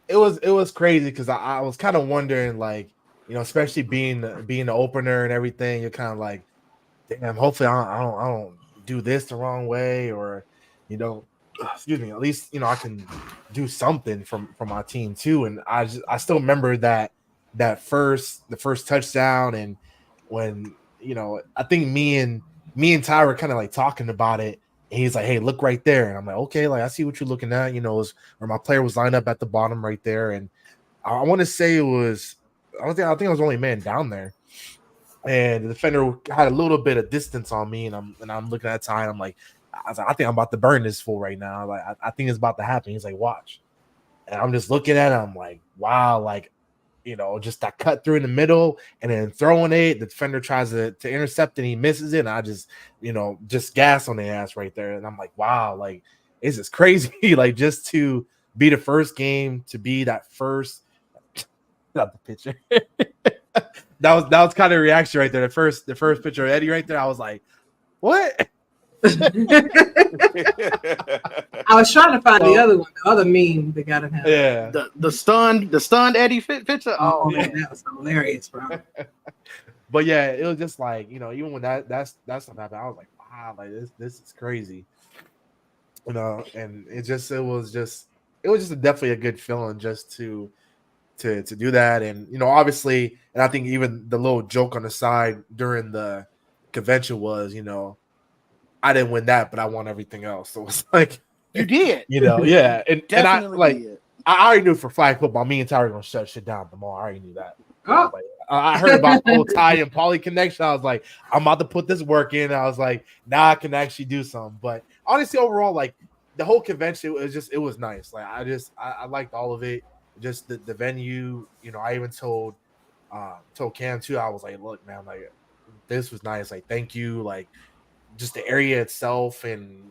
is, it was crazy because I was kind of wondering, like, especially being the opener and everything, you're kind of like, damn, hopefully I don't do this the wrong way, or excuse me, at least I can do something from my team too. And I still remember the first touchdown, and when I think me and Ty were kind of like talking about it. And he's like, hey, look right there. And I'm like, okay, like I see what you're looking at, where my player was lined up at the bottom right there. And I want to say I think I was only man down there. And the defender had a little bit of distance on me, and I'm looking at Ty, and I'm like, I think I'm about to burn this fool right now. Like, I think it's about to happen. He's like, watch. And I'm just looking at it, I'm like, wow, like, just that cut through in the middle and then throwing it. The defender tries to intercept and he misses it. And I just, just gas on the ass right there. And I'm like, wow, like, this is crazy. Like, just to be the first game, to be that first, not the picture. that was kind of a reaction right there. The first picture of Eddie right there. I was like, what? I was trying to find the other one, the other meme that got him. Yeah. The stunned Eddie picture. Oh man, that was hilarious, bro. But yeah, it was just like, even when that stuff happened, I was like, wow, like this is crazy. And it was just definitely a good feeling just to do that. And obviously, and I think even the little joke on the side during the convention was, I didn't win that, but I won everything else. So it's like You did. Yeah. And Definitely I did. I already knew for flag football, me and Tyler gonna shut shit down tomorrow. I already knew that. Oh. Like, I heard about the whole Ty and Pauly connection. I was like, I'm about to put this work in. I was like, now I can actually do something. But honestly, overall, like the whole convention it was nice. Like I liked all of it. Just the venue, I even told Cam too. I was like, look, man, like this was nice. Like, thank you. Like, just the area itself, and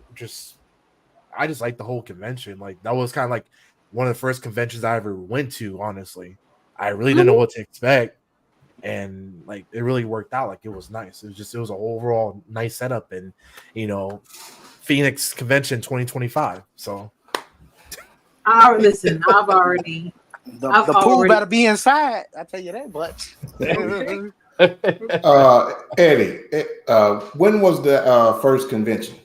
I just like the whole convention. Like, that was kind of like one of the first conventions I ever went to. Honestly, I really didn't know what to expect, and like it really worked out. Like, it was nice. It was an overall nice setup, and Phoenix Convention 2025. So, listen, I've already. The pool better be inside. I tell you that, but Eddie, when was the first convention?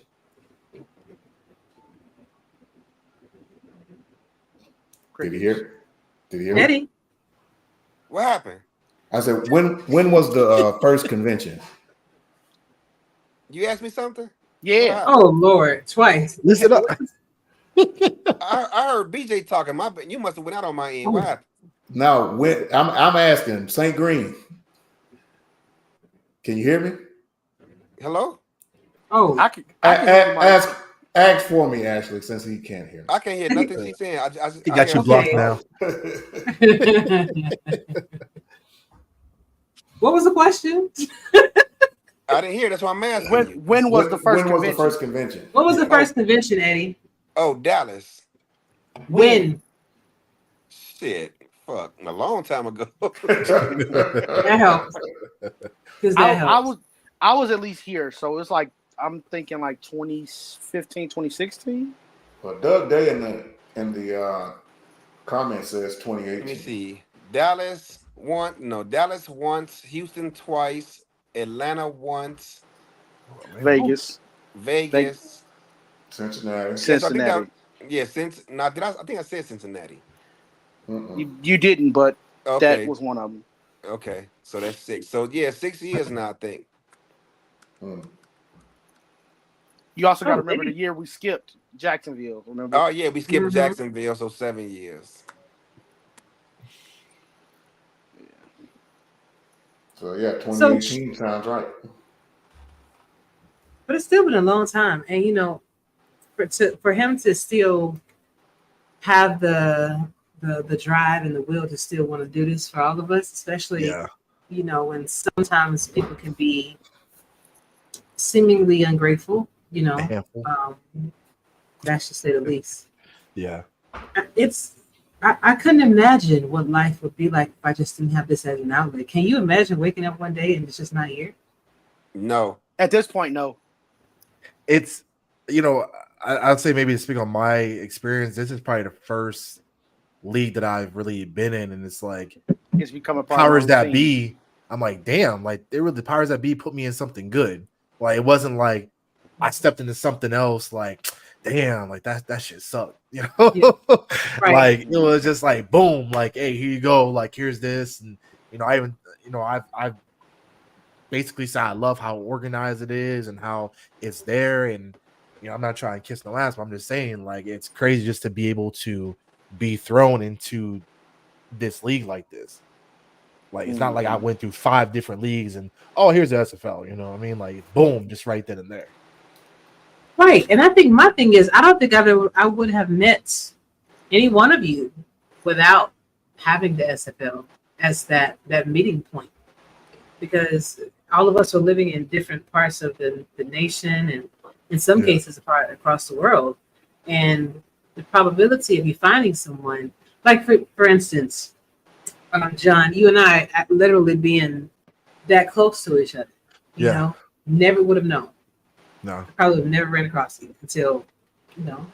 Did he hear? Did he hear? Eddie, What happened? I said, when was the first convention? You asked me something? yeah. oh Lord, twice. listen up. I heard BJ talking. You must have went out on my end. What happened? Now, when I'm asking St. Green, can you hear me? Hello? Oh, I can hear you, Mike. Ask for me, Ashley, since he can't hear me. I can't hear nothing she's saying. He got you blocked now. what was the question? I didn't hear. That's why I'm asking. When was the first when was the convention? first convention? What was the first convention, Eddie? Oh, Dallas. When? Shit. Fuck. A long time ago. That helps. 'Cause that helps. I was at least here, so it's like I'm thinking like 2015, 2016. Well, Doug Day in the comment says 2018. Let me see. Dallas once, Houston twice, Atlanta once, Vegas. Cincinnati. Cincinnati. I think I said Cincinnati. You didn't, but Okay. that was one of them. Okay. So that's 6. So yeah, 6 years now, I think. You also got to remember the year we skipped Jacksonville. Remember? Oh yeah, we skipped Jacksonville, so 7 years. So yeah, 2018 sounds right. But it's still been a long time, and for him to still have the drive and the will to still want to do this for all of us, especially when sometimes people can be seemingly ungrateful. That's to say the least. Yeah, I couldn't imagine what life would be like if I just didn't have this as an outlet. Can you imagine waking up one day and it's just not here? No. At this point, no. It's I'd say, maybe to speak on my experience, this is probably the first league that I've really been in, and it's like It's become a part powers of our that team. be. I'm like, damn, like the powers that be put me in something good. Like, it wasn't like I stepped into something else. Like, damn, like that shit sucked. Right. Like, it was just like boom, like, hey, here you go. Like, here's this, and I've basically said I love how organized it is and how it's there, and I'm not trying to kiss no ass, but I'm just saying, like, it's crazy just to be able to be thrown into this league like this. Like, it's not like I went through 5 different leagues and here's the SFL. You know what I mean? Like, boom, just right then and there. Right, and I think my thing is, I don't think I would have met any one of you without having the SFL as that meeting point, because all of us are living in different parts of the nation, and in some cases across the world, and the probability of you finding someone, like for instance, John, you and I literally being that close to each other, you know, never would have known. No, probably would have never ran across you until,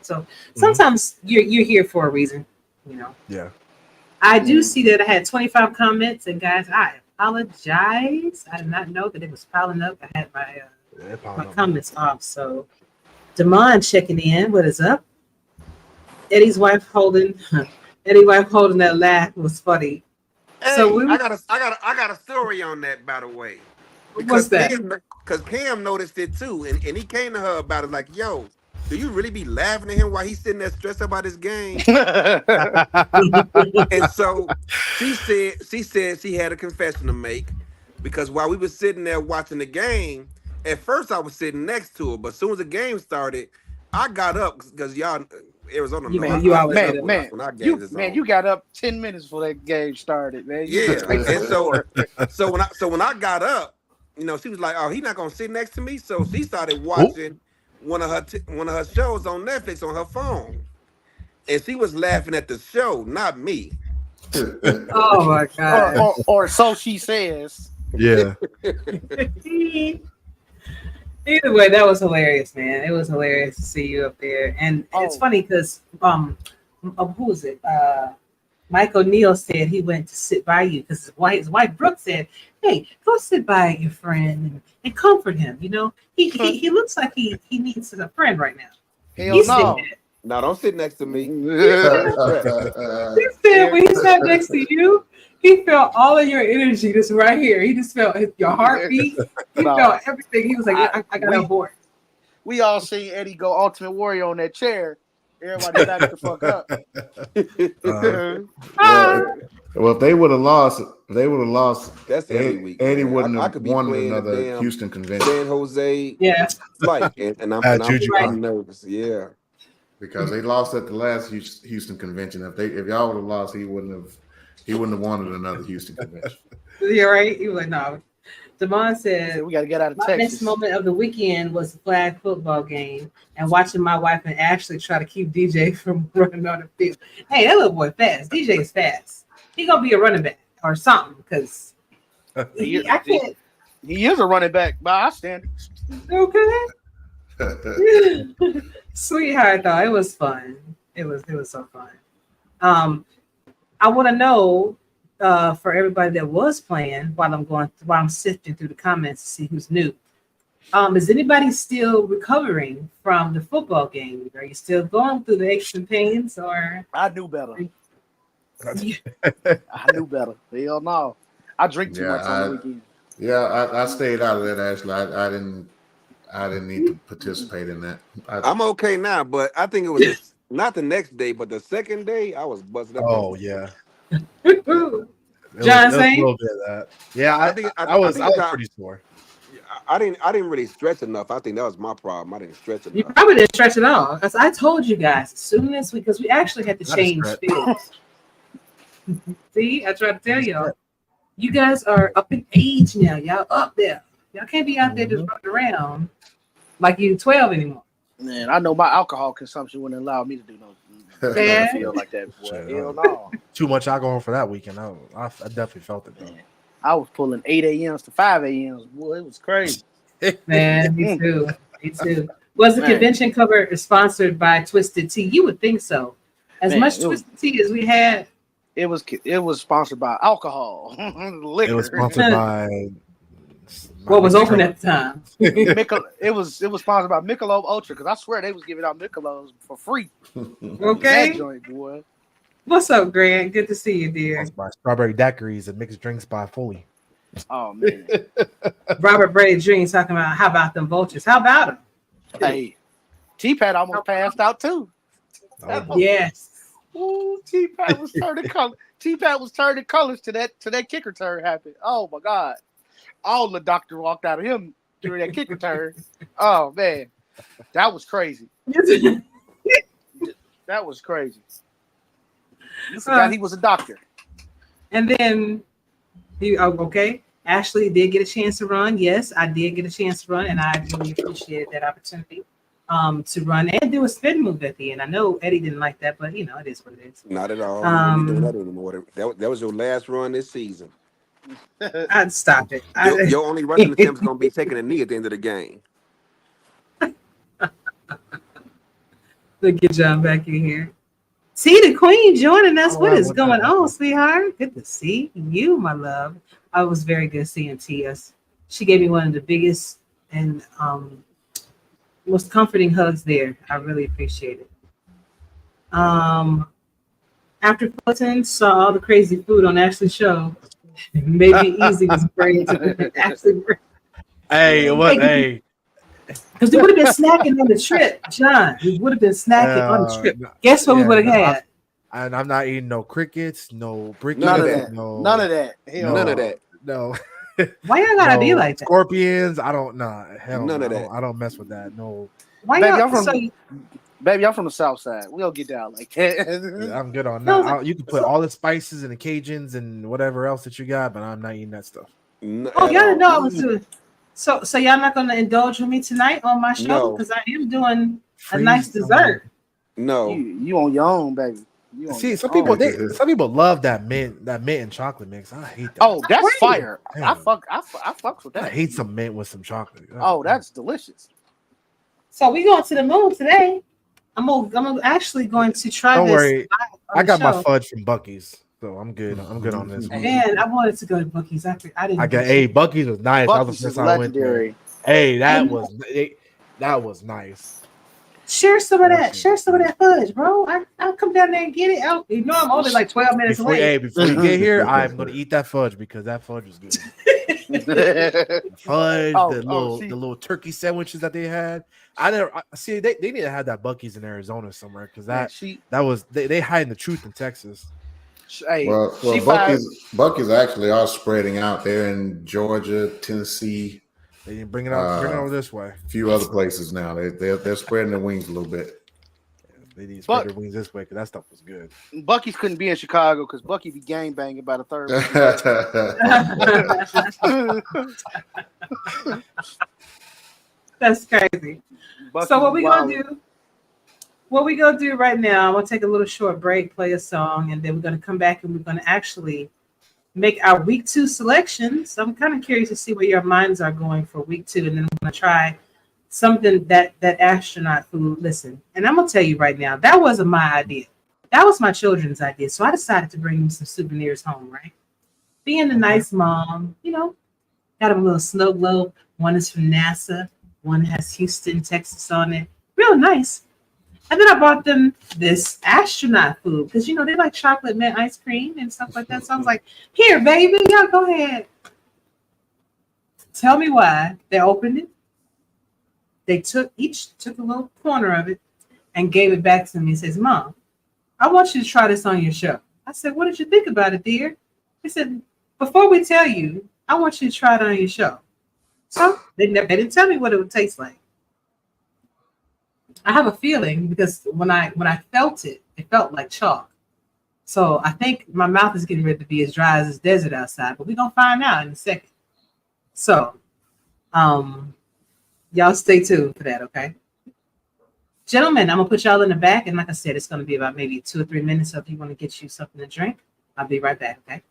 So sometimes you're here for a reason, Yeah. I do see that I had 25 comments, and guys, I apologize. I did not know that it was piling up. I had my comments off. So, Damon checking in. What is up? Eddie's wife holding that laugh was funny. Hey, So I got a story on that, by the way. What's that? Because Cam noticed it too, and he came to her about it like, "Yo, do you really be laughing at him while he's sitting there stressed about his game?" And so she said she had a confession to make because while we were sitting there watching the game, at first I was sitting next to her, but as soon as the game started, I got up because y'all Arizona know Man, I, you I always sit do up that. when our games is on. You got up 10 minutes before that game started, man. You Yeah, straight to and the floor. so when I got up, she was like, "Oh, he not gonna sit next to me." So she started Ooh. watching one of her shows on Netflix on her phone, and she was laughing at the show, not me. Oh my god. or so she says. Yeah. Either way, that was hilarious, man. It was hilarious to see you up there, and it's funny because who was it? Mike O'Neill said he went to sit by you because his wife Brooke said, "Hey, go sit by your friend and comfort him. You know, he looks like he needs a friend right now." Hell no. No, don't sit next to me. He said when he sat next to you, he felt all of your energy just right here. He just felt your heartbeat. He felt everything. He was like, I got on board. We all seen Eddie go Ultimate Warrior on that chair. Everybody back the fuck up. Well, if they would have lost, That's every week. Eddie man. wouldn't I have could be won playing another the damn Houston convention San Jose Yeah. flight, and I'm nervous. Yeah. because they lost at the last Houston convention. If y'all would have lost, he wouldn't have wanted another Houston convention. You're right. He was like, no. Damon said, we got to get out of my Texas. next moment of the weekend was the flag football game and watching my wife and Ashley try to keep DJ from running on the field. Hey, that little boy fast. DJ is fast. He gonna be a running back or something because I can't. He is a running back by our standards. Okay. Sweetheart, though, it was fun. It was so fun. I want to know for everybody that was playing while I'm sifting through the comments to see who's new. Is anybody still recovering from the football game? Are you still going through the aches and pains, or I knew better? I knew better. Hell no. I drink too much on the weekend. Yeah, I stayed out of that. Actually, I didn't need to participate in that. I'm okay now, but I think it was not the next day, but the second day I was busted up. Oh yeah. John, a little bit of that. Yeah, I was pretty sore. I didn't really stretch enough. I think that was my problem. I didn't stretch enough. You probably didn't stretch at all. Because I told you guys as soon as because we actually had to change fields. See, I tried to tell y'all. You guys are up in age now. Y'all up there. Y'all can't be out there just running around like you're 12 anymore. Man, I know my alcohol consumption wouldn't allow me to do no feel like that. Hell no. Too much alcohol for that weekend. I definitely felt it, though. I was pulling 8 a.m.s to 5 a.m.s. Boy, it was crazy. Man, me too. Me too. Was the convention cover sponsored by Twisted Tea? You would think so. As much Twisted Tea as we had. It was sponsored by alcohol, liquor. It was sponsored by what was open at the time. It was sponsored by Michelob Ultra because I swear they was giving out Michelobs for free. Okay. That joint, boy. What's up, Grant? Good to see you, dear. By strawberry daiquiris and mixed drinks by Foley. Oh man. Robert Brady Dreams talking about how about them vultures? How about them? Hey, T-Pat almost passed out too. Yes. Ooh, T-Pat was turning color. T-Pat was turning colors to that kicker turn happened. Oh my God. All the doctor walked out of him during that kicker turn. Oh man. That was crazy. That was crazy. You forgot he was a doctor. And then okay. Ashley did get a chance to run. Yes, I did get a chance to run, and I really appreciated that opportunity to run and do a spin move at the end. I know Eddie didn't like that, but it is what it is. Not at all. I'm not doing that anymore. That was your last run this season. I'd stop it. Your only rushing attempt is going to be taking a knee at the end of the game. Let's get John back in here. See the Queen joining us. What is going on, sweetheart? Good to see you, my love. I was very good seeing Tia. She gave me one of the biggest and most comforting hugs there. I really appreciate it. After Fulton saw all the crazy food on Ashley's show, maybe easy was brave to Ashley. Hey, what? Hey, because we would have been snacking on the trip, John. We would have been snacking on the trip. Guess what we would have had? And I'm not eating no crickets, no brick. None of that. that. No, None of that. Hell None no. of that. No. Why y'all gotta be like that? Scorpions. I don't know. Hell, None no, of that. I don't mess with that. No. Why Baby, y'all? Baby, I'm from the South Side. We don't get down like that. Yeah, I'm good on No, that. You can put all the spices and the Cajuns and whatever else that you got, but I'm not eating that stuff. Oh, y'all didn't know I was doing. So y'all not gonna indulge with me tonight on my show No. because I am doing a nice dessert. No. You on your own, baby. See, some people love that mint and chocolate mix. I hate that. Oh, that's Great. fire. Damn. I fucks with that. I hate some mint with some chocolate. Oh, that's delicious. So we going to the moon today. I'm actually going to try Don't this. worry. I got my show. fudge from Bucky's, so I'm good. I'm good on this one. Man, I wanted to go to Buc-ee's. I didn't. I got Bucky's was nice. That was Buc-ee's the is first time I went there. legendary. Hey, that was nice. Share some of that. Share some of that fudge, bro. I'll come down there and get it. You know I'm only like 12 minutes away. Before you get here, I'm gonna eat that fudge because that fudge was good. Fudge, the little turkey sandwiches that they had. They need to have that Buc-ee's in Arizona somewhere because they hiding the truth in Texas. Hey, well Buc-ee's actually are spreading out there in Georgia, Tennessee. They didn't bring it over this way. A few other places now. They're spreading their wings a little bit. They need to spread their wings this way because that stuff was good. Buc-ee's couldn't be in Chicago because Buc-ee be gang banging about a third. That's crazy. So what we gonna do? What we gonna do right now? I'm gonna take a little short break, play a song, and then we're gonna come back and we're gonna actually make our week 2 selections. I'm kind of curious to see where your minds are going for week 2, and then I'm gonna try something that astronaut food. Listen, and I'm gonna tell you right now, that wasn't my idea. That was my children's idea. So I decided to bring them some souvenirs home, right? Being a nice mom, got them a little snow globe. One is from NASA. One has Houston, Texas on it. Real nice. And then I bought them this astronaut food because, they like chocolate mint ice cream and stuff like that. So I was like, here, baby, y'all go ahead. Tell me why. They opened it. They took a little corner of it and gave it back to me and says, Mom, I want you to try this on your show. I said, what did you think about it, dear? He said, before we tell you, I want you to try it on your show. So they didn't tell me what it would taste like. I have a feeling because when I felt it, it felt like chalk. So I think my mouth is getting ready to be as dry as this desert outside, but we're gonna find out in a second. So y'all stay tuned for that, okay? Gentlemen, I'm gonna put y'all in the back, and like I said, it's gonna be about maybe 2 or 3 minutes. So if you want to get you something to drink, I'll be right back, okay?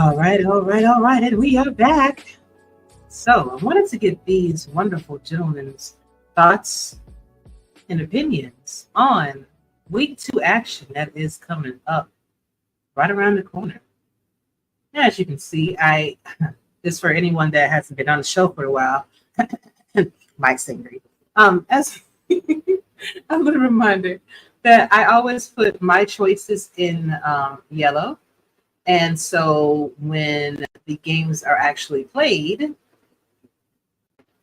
All right. And we are back. So I wanted to get these wonderful gentlemen's thoughts and opinions on week 2 action that is coming up right around the corner. As you can see, this for anyone that hasn't been on the show for a while, Mike's angry. As a little reminder that I always put my choices in yellow. And so when the games are actually played,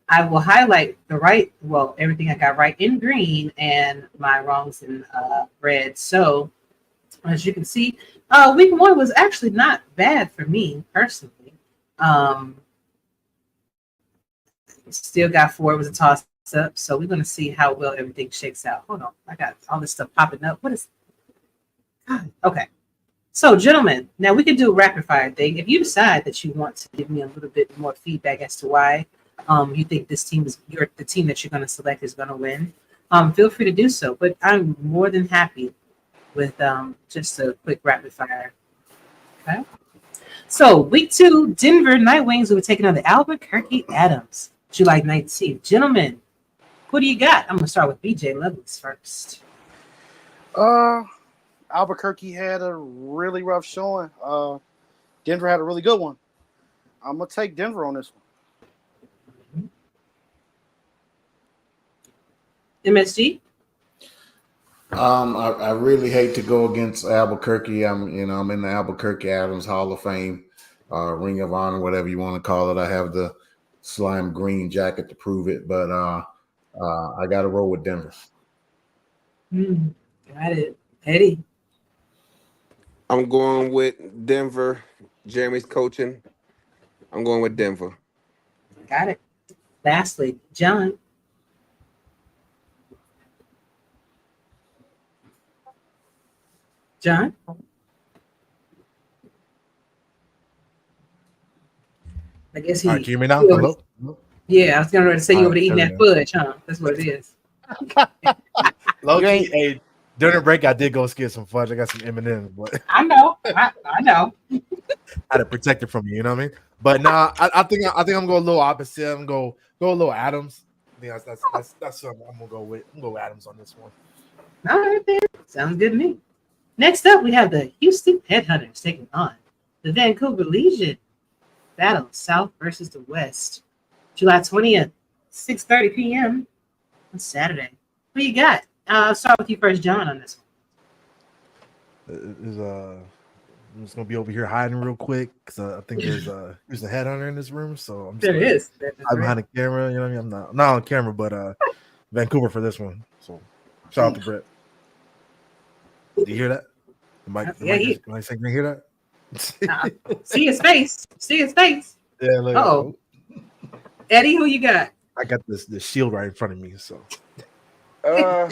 I will highlight everything I got right in green and my wrongs in red. So as you can see, week 1 was actually not bad for me personally. Still got 4. It was a toss up. So we're going to see how well everything shakes out. Hold on. I got all this stuff popping up. What is God? Okay. So, gentlemen, now we can do a rapid fire thing. If you decide that you want to give me a little bit more feedback as to why you think this team is the team that you're going to select is going to win, feel free to do so. But I'm more than happy with just a quick rapid fire. Okay. So, week 2, Denver Nightwings will be taking on the Albuquerque Adams, July 19th. Gentlemen, who do you got? I'm going to start with BJ Lovelace first. Albuquerque had a really rough showing. Denver had a really good one. I'm going to take Denver on this one. MSG? I really hate to go against Albuquerque. I'm in the Albuquerque Adams Hall of Fame, Ring of Honor, whatever you want to call it. I have the slime green jacket to prove it, but I got to roll with Denver. Got it. Eddie? I'm going with Denver. Jeremy's coaching. I'm going with Denver. Got it. Lastly, John. John? I guess he. All right, can you hear me now? Hello? Yeah, I was going to say you over there eating there that fudge, huh? That's what it is. Low-key, hey, during the break, I did go get some fudge. I got some M&M's, but I know. I know. I had to protect it from you. You know what I mean? But nah, I think I'm going a little opposite. I'm going to go a little Adams. I think that's what I'm going to go with. I'm going to go with Adams on this one. All right, then. Sounds good to me. Next up, we have the Houston Headhunters taking on the Vancouver Legion. Battle South versus the West. July 20th, 6:30 p.m. on Saturday. What you got? I'll start with you first, John, on this one. I'm just gonna be over here hiding real quick because I think there's a headhunter in this room. So I'm just I'm behind the camera. You know what I mean? I'm not on camera, but Vancouver for this one. So shout out to Brett. Do you hear that? Am I saying you hear that? See his face. Yeah. Like, oh, Eddie, who you got? I got this shield right in front of me. So, I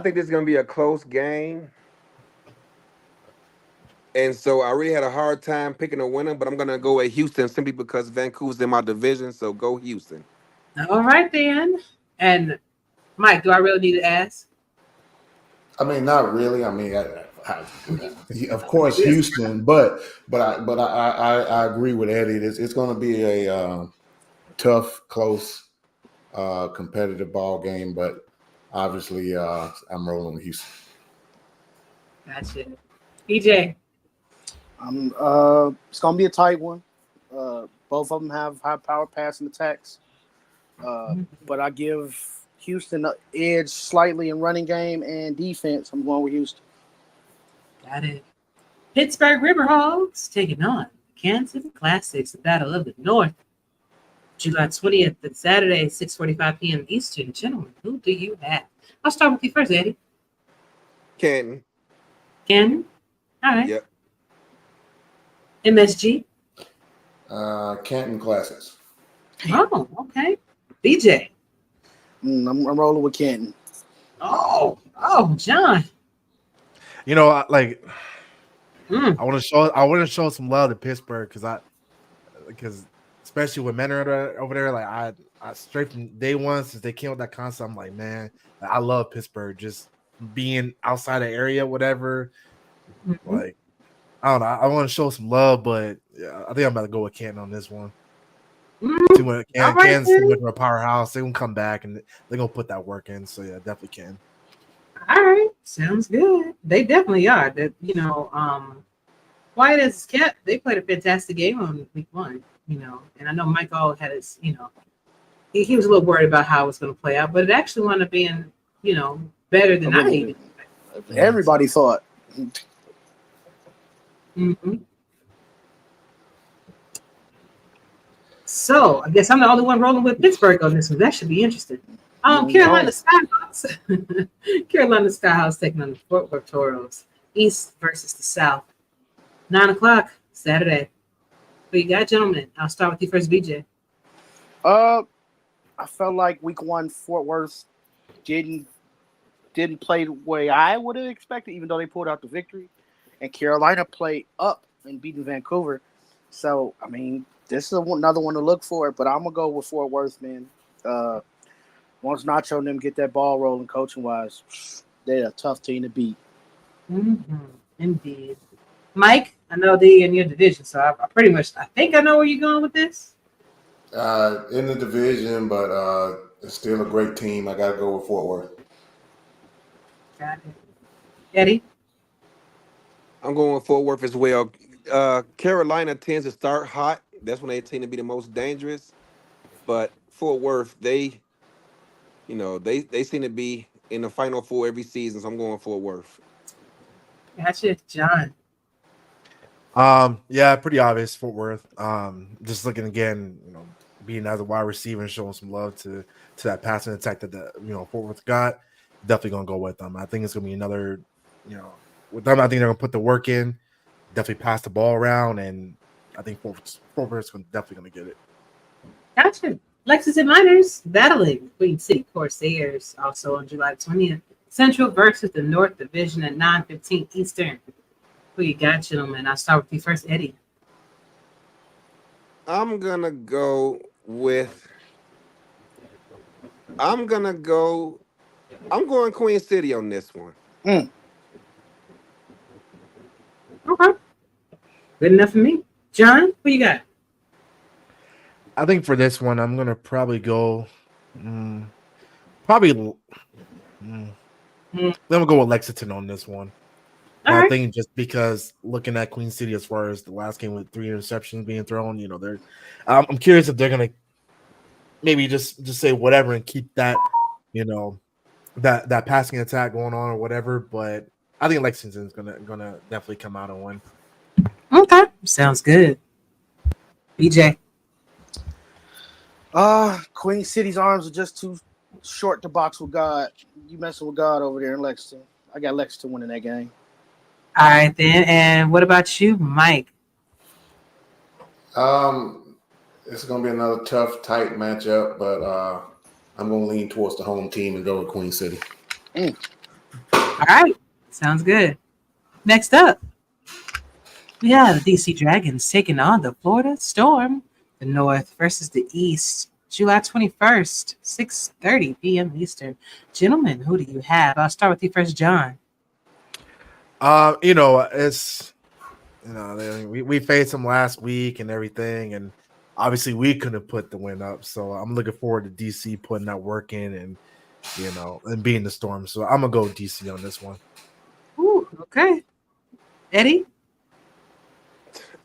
think this is gonna be a close game, and so I really had a hard time picking a winner. But I'm gonna go with Houston simply because Vancouver's in my division. So go Houston. All right then. And Mike, do I really need to ask? I mean, not really. I mean, of course, Houston, but I agree with Eddie. It's going to be a tough, close, competitive ball game. But obviously, I'm rolling with Houston. Gotcha. BJ, it's going to be a tight one. Both of them have high power passing attacks, but I give Houston edge slightly in running game and defense. I'm going with Houston. Got it. Pittsburgh Riverhawks taking on Kansas Classics, the Battle of the North. July 20th, and Saturday, 6:45 p.m. Eastern. Gentlemen, who do you have? I'll start with you first, Eddie. Canton. All right. Yep. MSG. Canton Classics. Oh, okay. BJ. I'm rolling with Canton. Oh, John. You know, I want to show some love to Pittsburgh because especially with men over there, like I straight from day one since they came with that concept, I'm like, man, I love Pittsburgh. Just being outside the area, whatever. Like I don't know. I want to show some love, but yeah, I think I'm about to go with Canton on this one. Too much. All right, Canton's too much of a powerhouse. They're gonna come back and they're gonna put that work in. So yeah, definitely can. all right, sounds good. They definitely are. That Wyatt as kept. They played a fantastic game on week 1. And I know Michael had his. He was a little worried about how it was going to play out, but it actually wound up being better than I even. Everybody thought. Mm-hmm. So I guess I'm the only one rolling with Pittsburgh on this one. That should be interesting. Carolina Skyhawks. Carolina Skyhawks taking on the Fort Worth Toros. East versus the South. 9:00 Saturday. Who you got, gentlemen? I'll start with you first, BJ. I felt like week 1 Fort Worth didn't play the way I would have expected, even though they pulled out the victory. And Carolina played up and beating Vancouver. So I mean, this is another one to look for. But I'm gonna go with Fort Worth, man. Once Nacho and them get that ball rolling, coaching wise, they're a tough team to beat. Mm-hmm. Indeed, Mike. I know they're in your division, so I think I know where you're going with this. In the division, but it's still a great team. I got to go with Fort Worth. Got it. Eddie? I'm going with Fort Worth as well. Carolina tends to start hot. That's when they tend to be the most dangerous. But Fort Worth, they seem to be in the Final Four every season. So I'm going Fort Worth. Gotcha, John. Yeah, pretty obvious. Fort Worth. Just looking again, being as a wide receiver and showing some love to that passing attack that Fort Worth got. Definitely gonna go with them. I think it's gonna be another, with them. I think they're gonna put the work in, definitely pass the ball around, and I think Fort Worth's definitely gonna get it. Gotcha. Lexington Miners battling Queen City Corsairs also on July 20th. Central versus the North Division at 9:15 Eastern. Who you got, gentlemen? I'll start with you first, Eddie. I'm going Queen City on this one. Okay. Good enough for me. John, who you got? I think for this one, I'm gonna probably go. I'm gonna go with Lexington on this one. I think just because looking at Queen City as far as the last game with 3 interceptions being thrown, they're. I'm curious if they're gonna maybe just say whatever and keep that, that passing attack going on or whatever. But I think Lexington's gonna definitely come out and win. Okay, sounds good. BJ. Queen City's arms are just too short to box with God. You messing with God over there in Lexington. I got Lexington winning that game. All right, then. And what about you, Mike? It's going to be another tough, tight matchup, but I'm going to lean towards the home team and go with Queen City. All right, sounds good. Next up, we have the DC Dragons taking on the Florida Storm. The North versus the East, July 21st, 6:30 p.m. Eastern. Gentlemen, who do you have? I'll start with you first, John. It's we faced them last week and everything, and obviously we couldn't put the win up. So I'm looking forward to DC putting that work in and and being the Storm. So I'm gonna go with DC on this one. Ooh, okay. Eddie?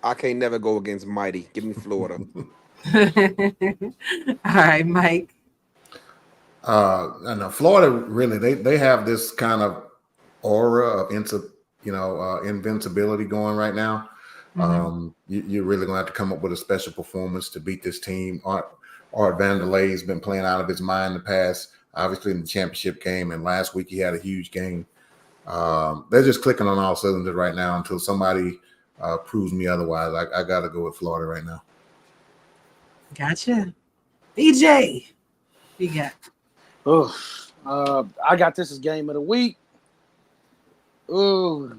I can't never go against Mighty. Give me Florida. All right, Mike. I know Florida really they have this kind of aura of invincibility going right now. Mm-hmm. You're really gonna have to come up with a special performance to beat this team. Art Vanderlei has been playing out of his mind in the past, obviously in the championship game, and last week he had a huge game. They're just clicking on all cylinders right now until somebody proves me otherwise. I got to go with Florida right now. Gotcha. BJ, what you got? I got this as game of the week. Ooh,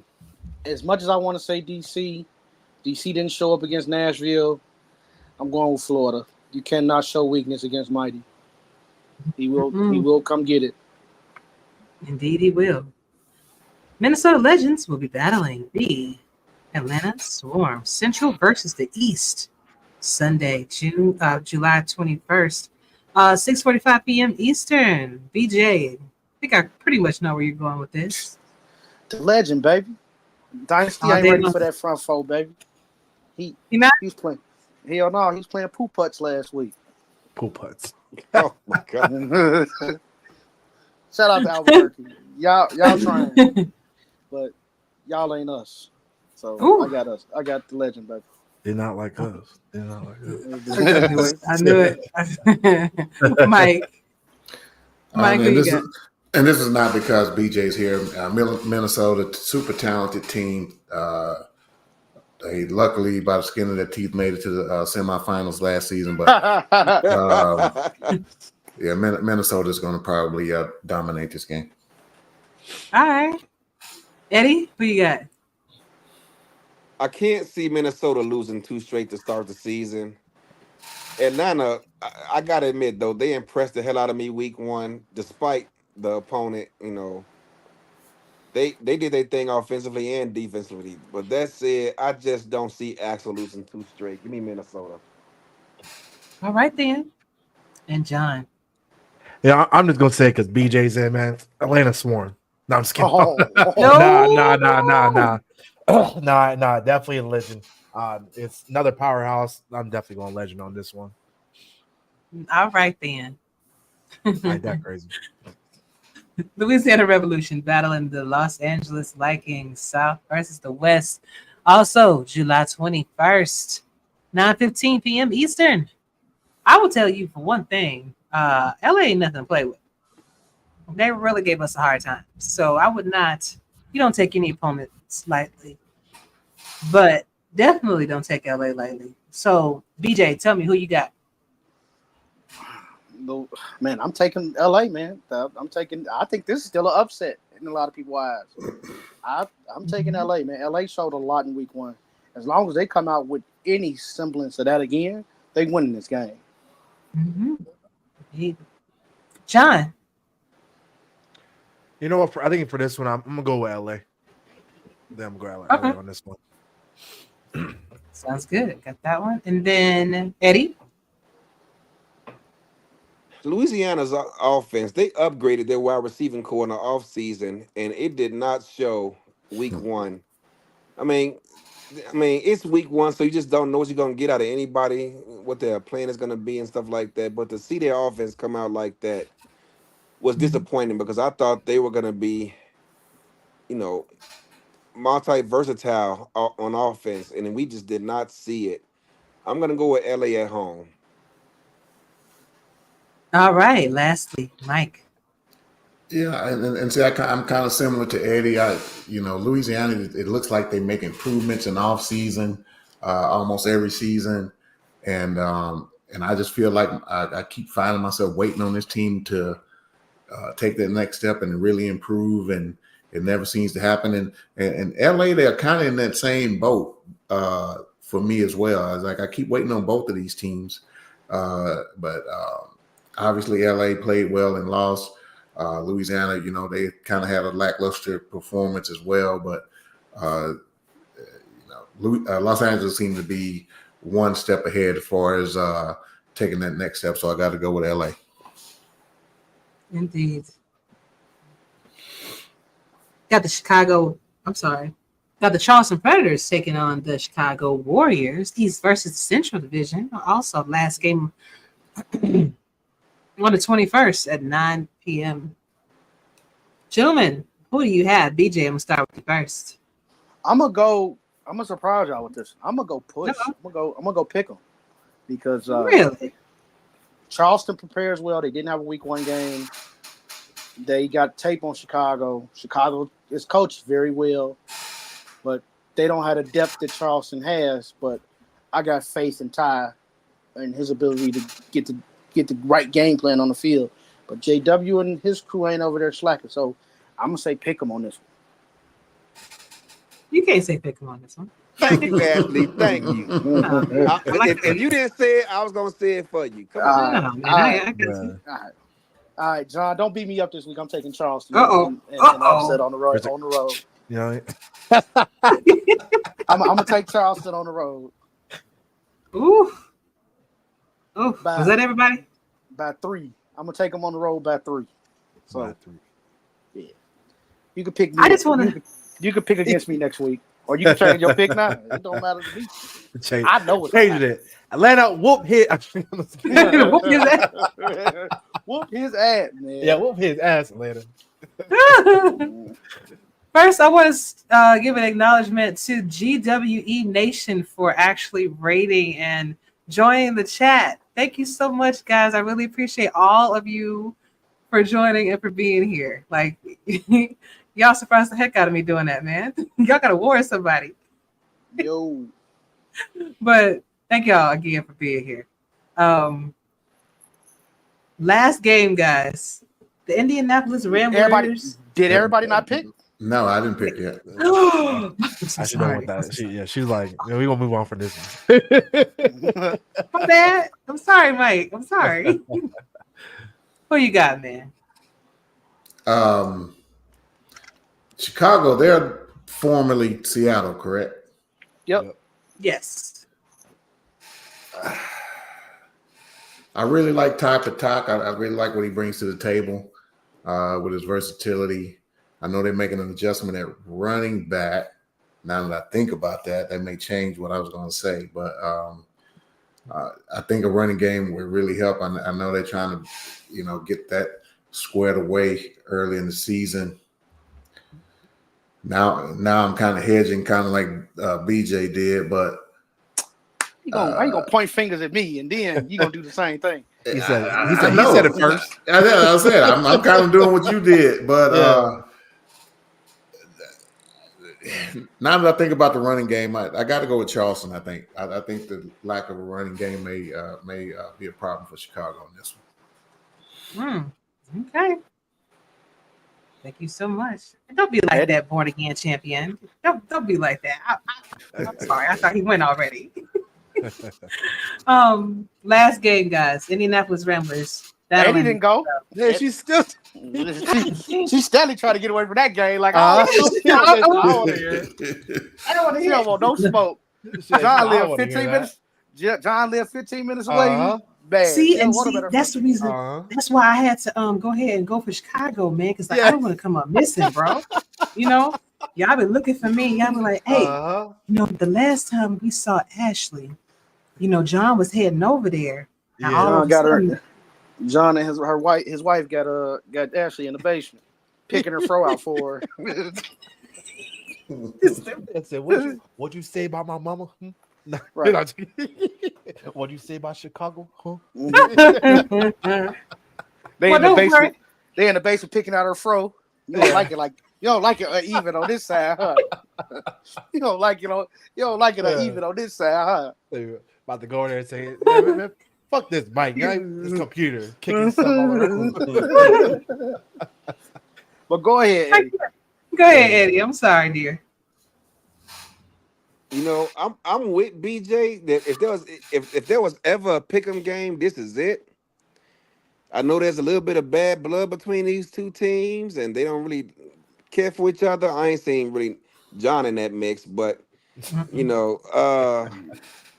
as much as I want to say DC didn't show up against Nashville. I'm going with Florida. You cannot show weakness against Mighty. He will. He will come get it. Indeed, he will. Minnesota Legends will be battling the Atlanta Swarm. Central versus the East. Sunday, July 21st. 6:45 p.m. Eastern. BJ, I think I pretty much know where you're going with this. The legend, baby. Dynasty ain't ready for that front four, baby. He's playing. Hell no, he's playing poo putts last week. Poo putts. Oh my god. Shout out to Albuquerque. Y'all trying, but y'all ain't us. So Ooh. I got us. I got the legend, baby. They're not like us. They're not like us. I knew it. Mike. Mike, who you got? And this is not because BJ's here. Minnesota, super talented team. They luckily, by the skin of their teeth, made it to the semifinals last season. But yeah, Minnesota is going to probably dominate this game. All right. Eddie, who you got? I can't see Minnesota losing 2 straight to start the season. Atlanta, I gotta admit though, they impressed the hell out of me week 1, despite the opponent. You know, they did their thing offensively and defensively. But that said, I just don't see Axel losing 2 straight. Give me Minnesota. All right then. And John. Yeah, I'm just gonna say because BJ's in, man. Atlanta Swarm. No, I'm just kidding. Oh. Nah, definitely a legend. It's another powerhouse. I'm definitely going legend on this one. All right then. Ain't that crazy? Louisiana Revolution battling the Los Angeles Vikings, South versus the West. Also, July 21st, 9:15 p.m. Eastern. I will tell you for one thing, LA ain't nothing to play with. They really gave us a hard time. So I would not, you don't take any opponents lightly. But definitely don't take LA lightly. So, BJ, tell me who you got. Man, I'm taking LA, man. I think this is still an upset in a lot of people's eyes. I'm taking LA, man. LA showed a lot in week 1. As long as they come out with any semblance of that again, they win this game. Mm-hmm. John. You know what? I think for this one, I'm gonna go with LA. Then I'm gonna go LA on this one. Sounds good. Got that one. And then Eddie. Louisiana's offense, they upgraded their wide receiving core in the offseason, and it did not show week 1. I mean, it's week 1, so you just don't know what you're going to get out of anybody, what their plan is going to be and stuff like that. But to see their offense come out like that was disappointing because I thought they were going to be, multi-versatile on offense, and we just did not see it. I'm going to go with LA at home. All right. Lastly, Mike. Yeah, and see, I'm kind of similar to Eddie. Louisiana, it looks like they make improvements in off season, almost every season, and I just feel like I keep finding myself waiting on this team to take that next step and really improve, and it never seems to happen. And LA, they're kind of in that same boat for me as well. It's like I keep waiting on both of these teams, but obviously LA played well and lost. Louisiana, they kind of had a lackluster performance as well, but Los Angeles seemed to be one step ahead as far as taking that next step. So I got to go with LA. Indeed. Got the Charleston Predators taking on the Chicago Warriors, East versus Central Division. Also, last game on the 21st at 9 p.m. Gentlemen, who do you have? BJ, I'm going to start with you first. I'm going to surprise y'all with this. I'm going to go push. I'm going to go pick them because really? Charleston prepares well. They didn't have a week 1 game. They got tape on Chicago. Chicago is coached very well, but they don't have the depth that Charleston has. But I got faith in Ty and his ability to get the right game plan on the field. But JW and his crew ain't over there slacking. So I'm going to say pick him on this one. You can't say pick him on this one. Thank you, Ashley. Thank you. If you didn't say it, I was going to say it for you. Come on. I got you. All right, John, don't beat me up this week. I'm taking Charleston. Uh-oh. And upset on the road. You know, I'm gonna take Charleston on the road. Ooh. Was that everybody? By 3. I'm gonna take them on the road by 3. So by 3. yeah, you can pick me. I just want to. You can pick against me next week, or you can change your pick now. It don't matter to me. I know what's changed it. Atlanta whoop hit. Whoop his ass. Whoop his ass, man. Yeah, whoop his ass, Atlanta. First, I want to give an acknowledgement to GWE Nation for actually rating and joining the chat. Thank you so much, guys. I really appreciate all of you for joining and for being here. Like, y'all surprised the heck out of me doing that, man. Y'all got to warn somebody. Yo. But thank y'all again for being here. Last game, guys. The Indianapolis Ramblers. Did everybody not pick? No, I didn't pick yet. I should know what that. She's like, we're gonna move on from this one. My bad. I'm sorry, Mike. I'm sorry. Who you got, man? Chicago, they're formerly Seattle, correct? Yep. Yes. I really like Ty Patak. I really like what he brings to the table with his versatility. I know they're making an adjustment at running back. Now that I think about that, that may change what I was going to say. But I think a running game would really help. I know they're trying to, get that squared away early in the season. Now I'm kind of hedging, kind of like BJ did, but how you gonna point fingers at me and then you gonna do the same thing? He said it first. I said I'm kind of doing what you did, but now that I think about the running game, I got to go with Charleston. I think the lack of a running game may be a problem for Chicago on this one. Okay. Thank you so much. Don't be like that, born again champion. Don't be like that. I'm sorry. I thought he went already. Last game, guys. Indianapolis Ramblers. Eddie didn't go. Yeah, she's still. She's steadily trying to get away from that game. Like, I don't want to hear. I don't want to hear. No smoke. John lived 15 minutes. John lived 15 minutes away. Bad. See, that's the reason. That's why I had to go ahead and go for Chicago, man. Because I don't want to come up missing, bro. Y'all been looking for me. Y'all been like, hey, the last time we saw Ashley, John was heading over there. John and his wife got Ashley in the basement, picking her fro out for her. I said, what'd you say about my mama? Right. What'd you say about Chicago? Huh? They in the basement. They in the basement picking out her fro. You don't like it you don't like it even on this side, huh? You don't like it even on this side, huh? About to go in there and say, man, fuck this mic, this computer kicking stuff all around. But go ahead, Eddie. Go ahead, Eddie. I'm sorry, dear. I'm with BJ that if there was ever a pick'em game, this is it. I know there's a little bit of bad blood between these two teams, and they don't really care for each other. I ain't seen really John in that mix, but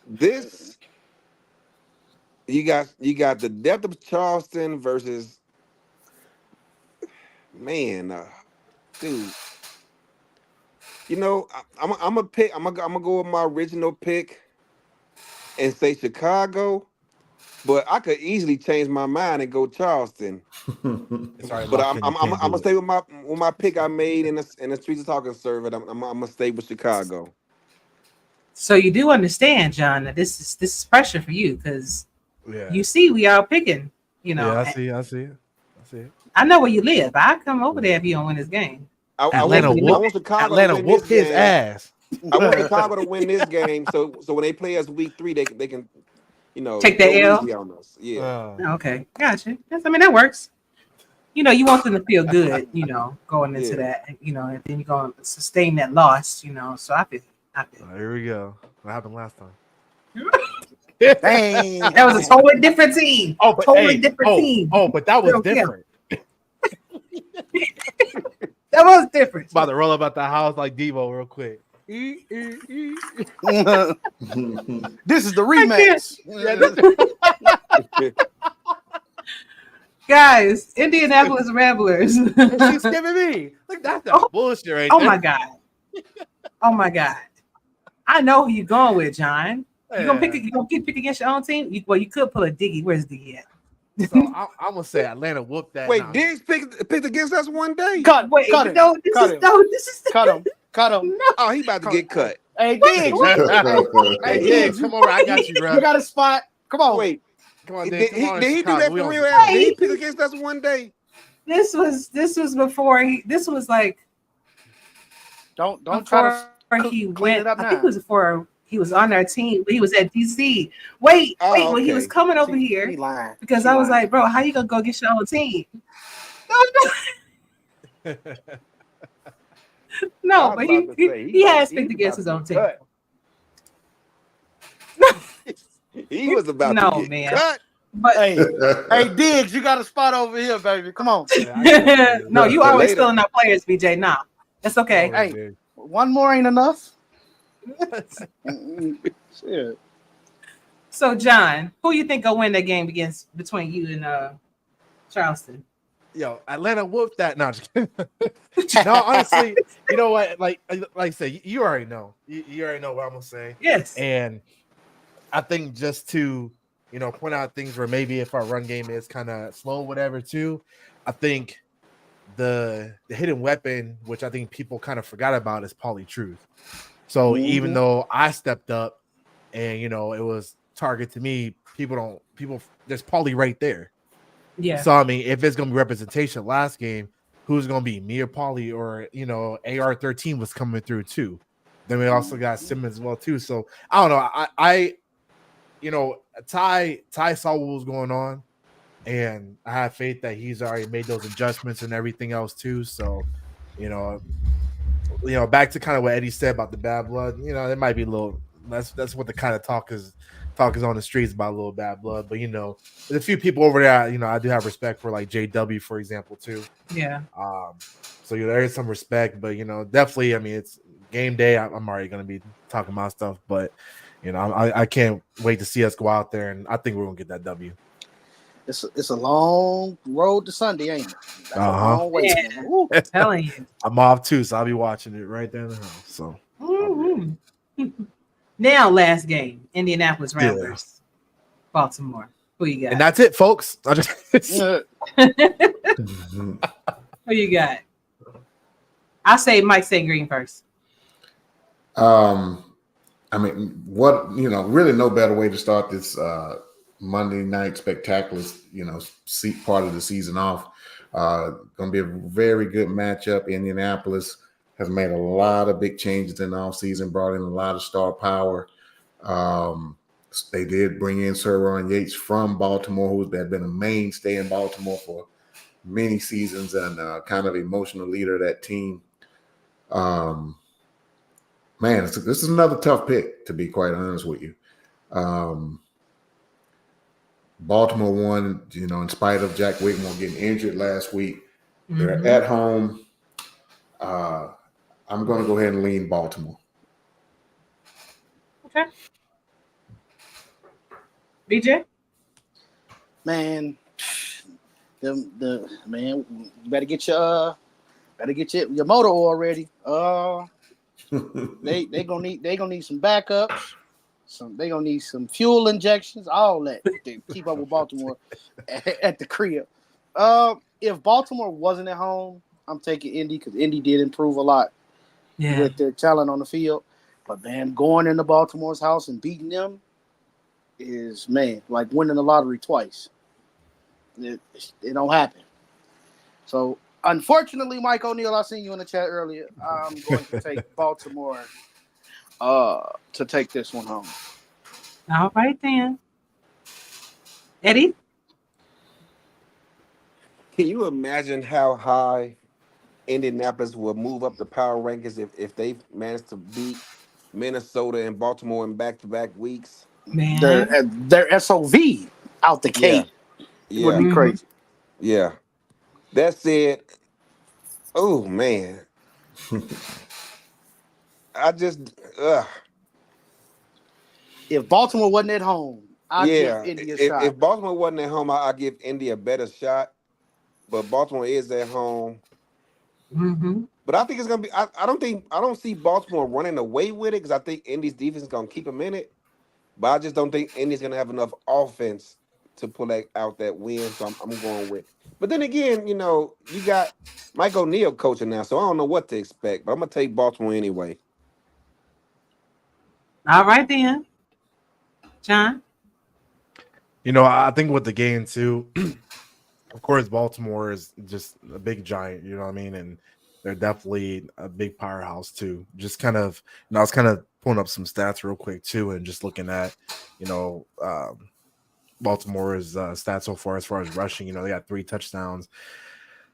this you got the depth of Charleston versus dude. I'm gonna go with my original pick and say Chicago, but I could easily change my mind and go Charleston. But I'm gonna stay with my pick I made in the Streets of Talking survey. I'm gonna stay with Chicago. So you do understand, John, that this is pressure for you because you see we are picking. Yeah, I see it. I know where you live. I come over there if you don't win this game. Atlanta whoop his ass. I want Chicago to win this game, so when they play us week 3, they can, take the L on us. Yeah. Okay, gotcha. That works. You want them to feel good, going into that, and then you're going to sustain that loss, So I feel. Here we go. What happened last time? Dang, that was a totally different team. Different team. Oh, but that was different. That what's the difference? About to roll up at the house like Devo real quick. This is the rematch. Guys, Indianapolis Ramblers. She's giving me. Like that's the bullshit right Oh there. my god. Oh my god. I know who you're going with, John. You gonna pick against your own team? You could pull a Diggy. Where's Diggy at? So I'm gonna say Atlanta whooped that. Wait, Diggs picked against us one day. Cut him. No. Oh, he about to get cut. Hey, Diggs. Hey, Diggs, come over. I got you, bro. You got a spot. Come on. Wait, Come on, did Diggs. Come on, he do Chicago. that We for on- real? Hey. Did he pick against us one day? This was before this was like Don't before try to he clean went. it up I now. think it was before he was on our team. He was at DC. Wait, when he was okay. coming over He here lying. because She I was lying. like, bro, how you gonna go get your own team? No, but he has picked against his own team. He was about No, to get man. cut. But Hey, Diggs, you got a spot over here, baby. Come on. no, you But always later. stealing our players, BJ. Nah, that's okay. Hey. One more ain't enough. Shit. So, John, who you think will win that game between you and Charleston? Yo, Atlanta whooped that. No, just kidding. No, honestly, you know what? Like I said, you already know. You already know what I'm gonna say. Yes. And I think just to point out things where maybe if our run game is kind of slow, whatever. Too, I think the hidden weapon, which I think people kind of forgot about, is Pauly Truth. So even though I stepped up and it was target to me, people there's Pauly right there. Yeah. So I mean, if it's gonna be representation last game, who's gonna be me or Pauly or AR-13 was coming through too. Then we also got Simmons as well too. So I don't know. Ty saw what was going on, and I have faith that he's already made those adjustments and everything else too. So, back to kind of what Eddie said about the bad blood. There might be a little. That's what the kind of talk is on the streets about, a little bad blood. But there's a few people over there. I do have respect for, like JW, for example, too. Yeah. So there is some respect, but definitely. I mean, it's game day. I'm already gonna be talking about stuff, but I can't wait to see us go out there, and I think we're gonna get that W. It's a long road to Sunday, ain't it? That's a long way. Yeah. I'm telling you. I'm off too, so I'll be watching it right there in the house. So Now, last game, Indianapolis Ramblers, Baltimore. Who you got? And that's it, folks. Who you got? I'll say Mike St. Green first. I mean, really no better way to start this Monday night spectacular, part of the season off. Going to be a very good matchup. Indianapolis has made a lot of big changes in the offseason, brought in a lot of star power. They did bring in Sir Ron Yates from Baltimore, who had been a mainstay in Baltimore for many seasons and kind of emotional leader of that team. Man, this is another tough pick, to be quite honest with you. Baltimore won, in spite of Jack Whitmore getting injured last week. They're at home. I'm going to go ahead and lean Baltimore. Okay. BJ? Man, you better get your motor oil ready. They gonna need some backups. They gonna need some fuel injections, all that to keep up with Baltimore at the crib. If Baltimore wasn't at home, I'm taking Indy because Indy did improve a lot with their talent on the field. But man, going into Baltimore's house and beating them is like winning the lottery twice. It don't happen. So unfortunately, Mike O'Neill, I seen you in the chat earlier. I'm going to take Baltimore to take this one home. All right then. Eddie? Can you imagine how high Indianapolis will move up the power rankings if they manage to beat Minnesota and Baltimore in back-to-back weeks? Man. Their SOV out the gate. It would be crazy. Yeah. That said, Oh man, I just If Baltimore wasn't at home, I'd give yeah. Indy a shot. If Baltimore wasn't at home, I give Indy a better shot. But Baltimore is at home. Mm-hmm. But I think it's gonna be. I don't see Baltimore running away with it because I think Indy's defense is gonna keep them in it. But I just don't think Indy's gonna have enough offense to pull out that win. So I'm going with. But then again, you got Mike O'Neal coaching now, so I don't know what to expect. But I'm gonna take Baltimore anyway. All right then, John. I think with the game too, of course, Baltimore is just a big giant. You know what I mean, and they're definitely a big powerhouse too. Just kind of, I was kind of pulling up some stats real quick too, and just looking at, Baltimore's stats so far as rushing. They got 3 touchdowns.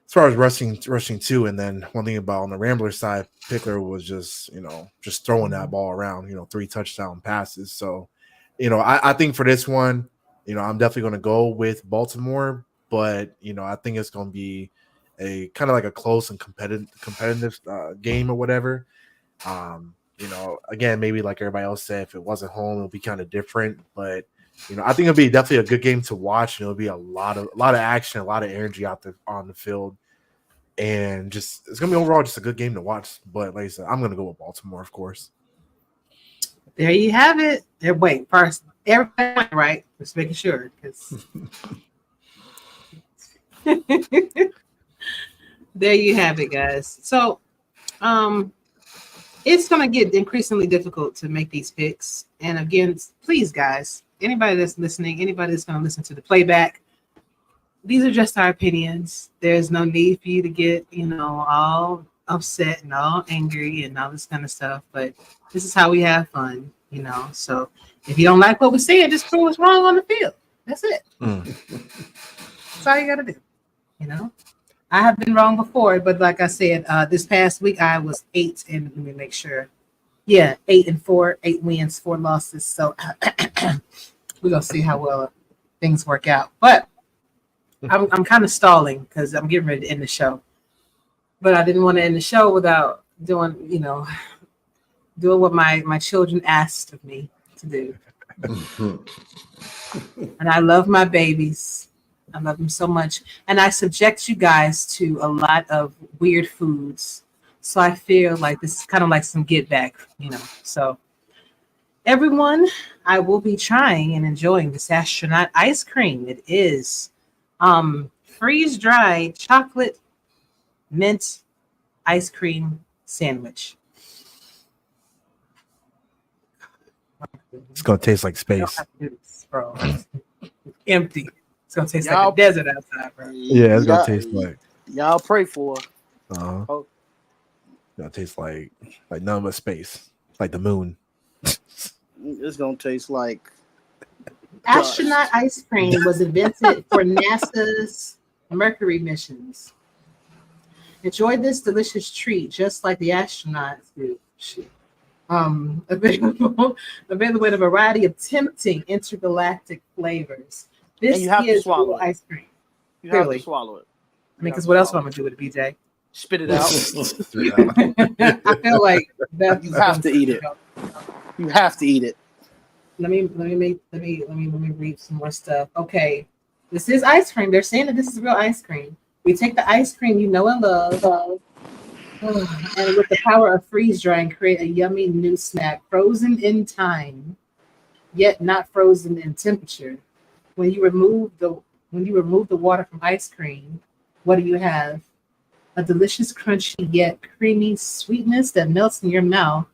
As far as rushing too, and then one thing about on the Rambler side, Pickler was just throwing that ball around. 3 touchdown passes. So, I think for this one, I'm definitely going to go with Baltimore, but I think it's going to be a kind of like a close and competitive game or whatever. Again, maybe like everybody else said, if it wasn't home, it'll be kind of different, but. I think it'll be definitely a good game to watch. And it'll be a lot of action, a lot of energy out there on the field, and it's gonna be overall just a good game to watch. But like I said, I'm gonna go with Baltimore, of course. There you have it. Wait, first, everybody right? Just making sure, because there you have it, guys. So, it's gonna get increasingly difficult to make these picks. And again, please, guys. Anybody that's listening, anybody that's going to listen to the playback, these are just our opinions. There's no need for you to get, all upset and all angry and all this kind of stuff. But this is how we have fun, So if you don't like what we're saying, just prove us wrong on the field. That's it. That's all you got to do, I have been wrong before, but like I said, this past week I was 8 and let me make sure. Yeah, 8-4, 8 wins, 4 losses. So we're gonna see how well things work out. But I'm kind of stalling because I'm getting ready to end the show. But I didn't want to end the show without doing what my children asked of me to do. And I love my babies. I love them so much. And I subject you guys to a lot of weird foods. So I feel like this is kind of like some get back, So everyone, I will be trying and enjoying this astronaut ice cream. It is freeze-dried chocolate mint ice cream sandwich. It's gonna taste like space. This, bro. It's empty. It's gonna taste like a desert outside, bro. Yeah, it's gonna taste like. Y'all pray for. Oh. It's gonna taste like none but space, like the moon. It's gonna taste like astronaut ice cream was invented for NASA's Mercury missions. Enjoy this delicious treat, just like the astronauts do. Available in a variety of tempting intergalactic flavors. This you have to is swallow ice cream. you Clearly. have to swallow it. Because what else am I gonna do with it, BJ? Spit it out. I feel like that You have to eat it. You have to eat it. Let me read some more stuff. Okay, this is ice cream. They're saying that this is real ice cream. We take the ice cream you know and love, and with the power of freeze drying, create a yummy new snack, frozen in time, yet not frozen in temperature. When you remove the water from ice cream, what do you have? A delicious, crunchy, yet creamy sweetness that melts in your mouth,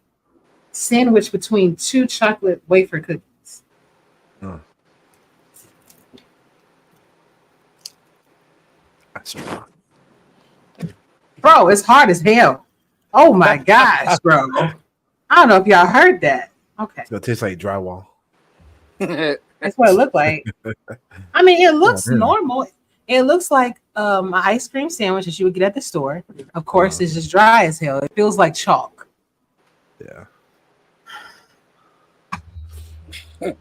sandwiched between 2 chocolate wafer cookies. Bro, it's hard as hell. Oh my gosh, bro. I don't know if y'all heard that. Okay. It's gonna taste like drywall. That's what it looked like. I mean, it looks normal. It looks like an ice cream sandwich that you would get at the store. Of course, it's just dry as hell. It feels like chalk. Yeah. It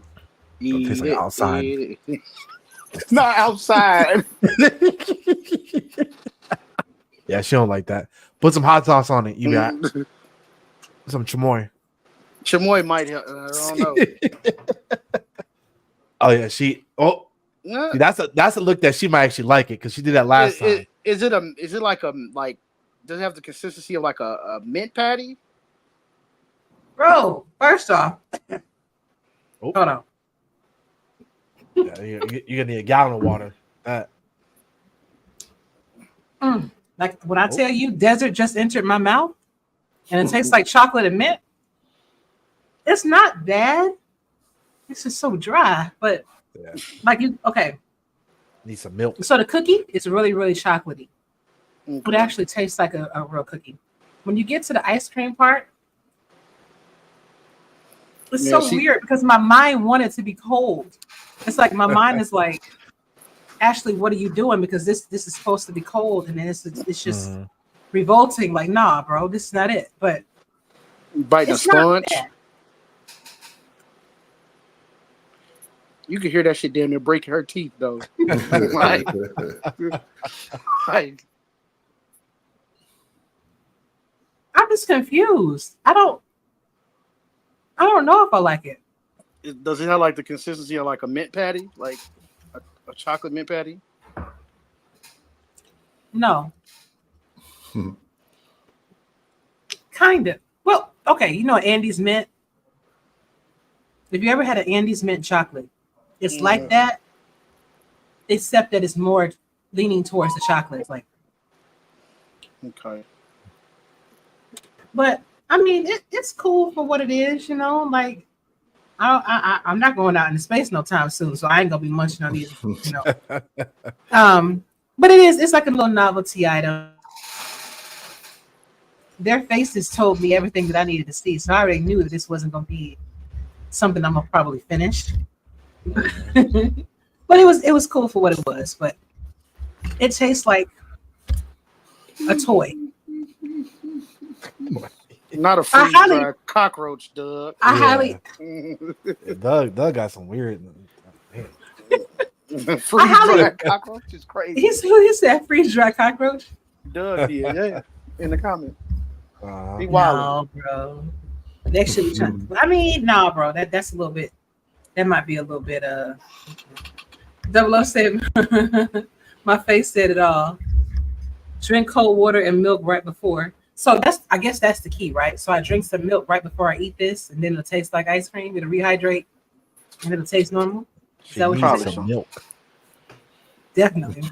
tastes like outside. It's not outside. Yeah, she don't like that. Put some hot sauce on it. You got some chamoy. Chamoy might help. I don't know. Oh yeah, see, that's a look that she might actually like it because she did that last time. Is it like does it have the consistency of like a mint patty? Bro, first off, hold on. Yeah, you're gonna need a gallon of water. Like when I tell you, desert just entered my mouth, and it tastes like chocolate and mint. It's not bad. It's just so dry, but like need some milk. So the cookie is really, really chocolatey. It actually tastes like a real cookie. When you get to the ice cream part, it's weird because my mind wanted to be cold. It's like my mind is like, Ashley, what are you doing? Because this is supposed to be cold, and then it's just revolting. Like, nah, bro, this is not it. But biting a sponge. You can hear that shit damn near breaking her teeth though. like, I'm just confused. I don't know if I like it. Does it have like the consistency of like a mint patty, like a chocolate mint patty? No. Kind of. Well, okay. You know Andy's Mint? If you ever had an Andy's Mint chocolate, it's like that, except that it's more leaning towards the chocolate flavor. Okay. But I mean, it's cool for what it is, you know. Like, I'm not going out into space no time soon, so I ain't gonna be munching on these, you know. But it's like a little novelty item. Their faces told me everything that I needed to see, so I already knew that this wasn't gonna be something I'm gonna probably finish. But it was cool for what it was. But it tastes like a toy. Not a freeze-dried cockroach, Doug. Doug got some weird. Freeze-dried cockroach is crazy. He said freeze-dried cockroach. Doug did, yeah, in the comment. Be wild, no, bro. They should be trying. I mean, no, bro. That's a little bit. That might be a little bit. 007. My face said it all. Drink cold water and milk right before. So I guess that's the key, right? So I drink some milk right before I eat this, and then it'll taste like ice cream. It'll rehydrate, and it'll taste normal. Is that what you're saying? Milk. Definitely.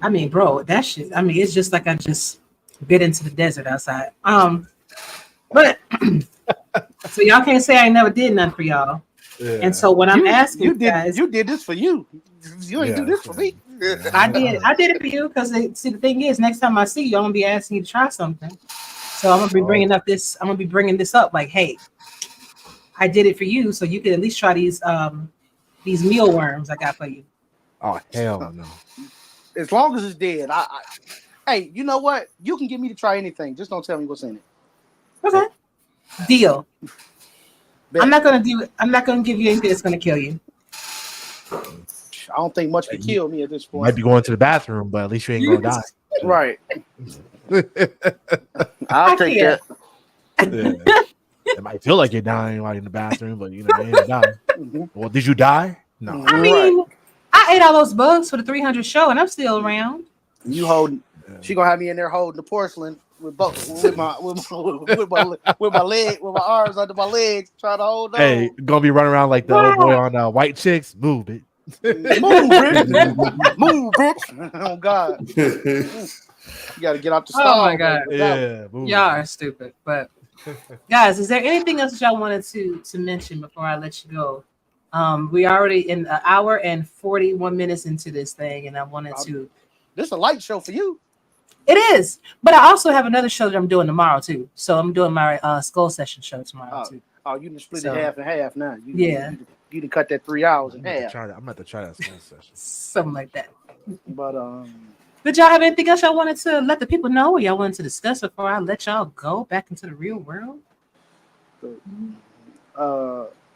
I mean, bro, that shit. I mean, it's just like I just bit into the desert outside. But so y'all can't say I never did nothing for y'all. Yeah. And so when I'm asking you guys, you did this for you. You ain't do this for me. I did it for you because see the thing is, next time I see you, I'm gonna be asking you to try something. So I'm gonna be bringing up this. I'm gonna be bringing this up like, hey, I did it for you, so you can at least try these mealworms I got for you. Oh hell no! As long as it's dead, hey, you know what? You can get me to try anything. Just don't tell me what's in it. Okay. Deal. I'm not gonna give you anything that's gonna kill you. I don't think much could kill me at this point. Might be going to the bathroom, but at least you ain't gonna die. Right. I'll take that. Yeah. It might feel like you're dying while you're in the bathroom, but you ain't dying. Well, did you die? No. I mean, I ate all those bugs for the 300 show, and I'm still around. You holding? She gonna have me in there holding the porcelain with my arms under my legs, trying to hold on. Hey, gonna be running around like the old boy on White Chicks. Move it. Move, bitch. Move, bitch. Oh God. You gotta get out the stall. Oh my God. Yeah. Y'all are stupid. But guys, is there anything else that y'all wanted to mention before I let you go? We already in an hour and 41 minutes into this thing, and I wanted to. This is a light show for you. It is, but I also have another show that I'm doing tomorrow too. So I'm doing my skull session show tomorrow too. Oh, you can split it half and half now. You can cut that 3 hours in half. I'm about to try that skull session. Something like that. But Did y'all have anything else y'all wanted to let the people know, or y'all wanted to discuss before I let y'all go back into the real world?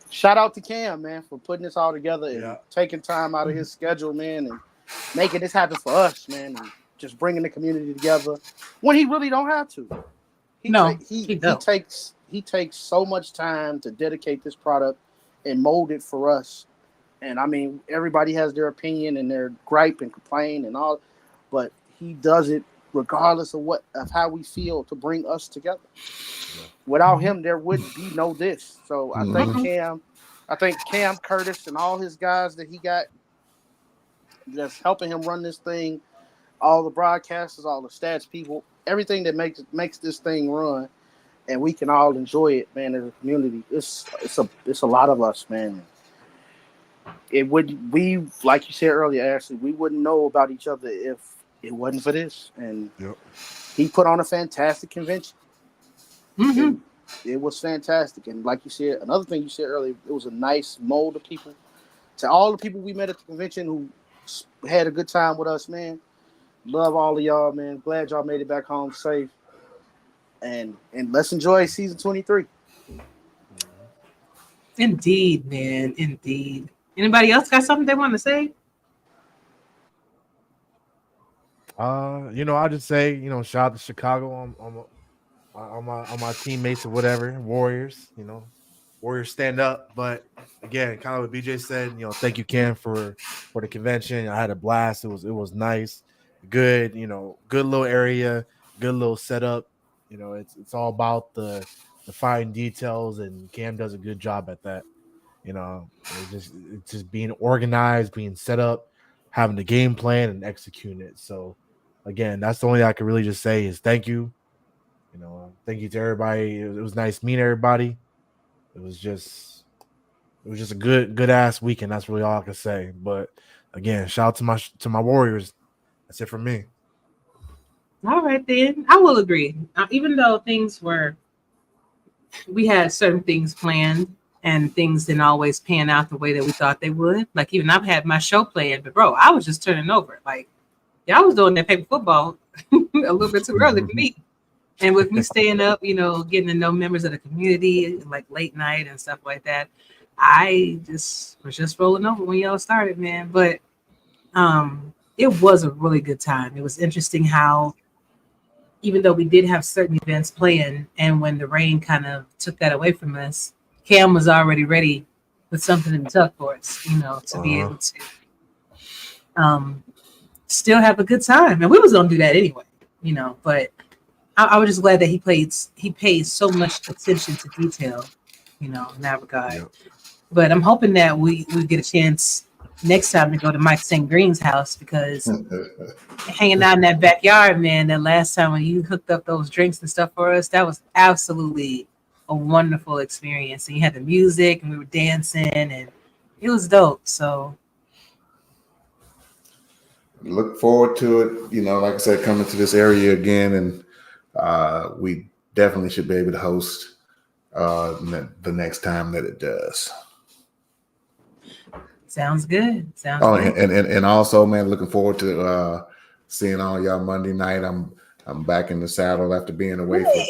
Shout out to Cam, man, for putting this all together and taking time out of his schedule, man, and making this happen for us, man. And just bringing the community together when he really don't have to. He takes so much time to dedicate this product and mold it for us. And I mean, everybody has their opinion and their gripe and complain and all, but he does it regardless of how we feel to bring us together. Without him, there would be no this. So I think Cam Curtis and all his guys that he got that's helping him run this thing, all the broadcasters, all the stats people, everything that makes this thing run, and we can all enjoy it, man. As a community, it's a lot of us, man. We like you said earlier, Ashley, we wouldn't know about each other if it wasn't for this. And he put on a fantastic convention. It was fantastic. And like you said, another thing you said earlier, it was a nice mold of people. To all the people we met at the convention who had a good time with us, man. Love all of y'all, man. Glad y'all made it back home safe. And let's enjoy season 23. Indeed, man. Indeed. Anybody else got something they want to say? I'll just say, shout out to Chicago on my teammates or whatever, Warriors. Warriors stand up. But again, kind of what BJ said, thank you, Cam, for the convention. I had a blast. It was nice, good, good little area, good little setup. It's all about the fine details, and Cam does a good job at that. It's just being organized, being set up, having the game plan and executing it. So again, that's the only thing I can really just say is thank you. Thank you to everybody. It was nice meeting everybody. It was just a good ass weekend. That's really all I can say. But again, shout out to my Warriors. That's it for me. All right, then. I will agree. Even though we had certain things planned and things didn't always pan out the way that we thought they would. Like even I've had my show planned, but bro, I was just turning over. Like y'all was doing that paper football a little bit too early for me. And with me staying up, getting to know members of the community, like late night and stuff like that, I was just rolling over when y'all started, man. But it was a really good time. It was interesting how, even though we did have certain events planned, and when the rain kind of took that away from us, Cam was already ready with something in the tuck for us, to be able to still have a good time. And we was gonna do that anyway, but I was just glad that he paid so much attention to detail, in that regard. Yep. But I'm hoping that we get a chance next time to go to Mike St. Green's house, because hanging out in that backyard, man, that last time when you hooked up those drinks and stuff for us, that was absolutely a wonderful experience. And you had the music and we were dancing and it was dope. So look forward to it. Like I said, coming to this area again, and we definitely should be able to host the next time that it does. Sounds good. Good. And also, man, looking forward to seeing all y'all Monday night. I'm back in the saddle after being away for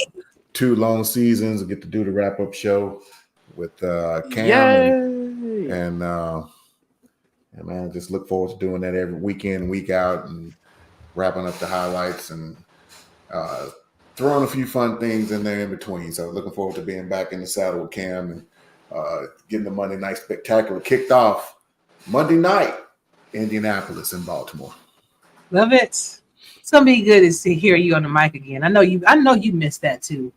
2 long seasons. I get to do the wrap up show with Cam and man, just look forward to doing that every weekend, week out, and wrapping up the highlights and throwing a few fun things in there in between. So looking forward to being back in the saddle with Cam and getting the Monday Night Spectacular kicked off Monday night, Indianapolis and Baltimore. Love it. It's gonna be good to hear you on the mic again. I know you missed that too.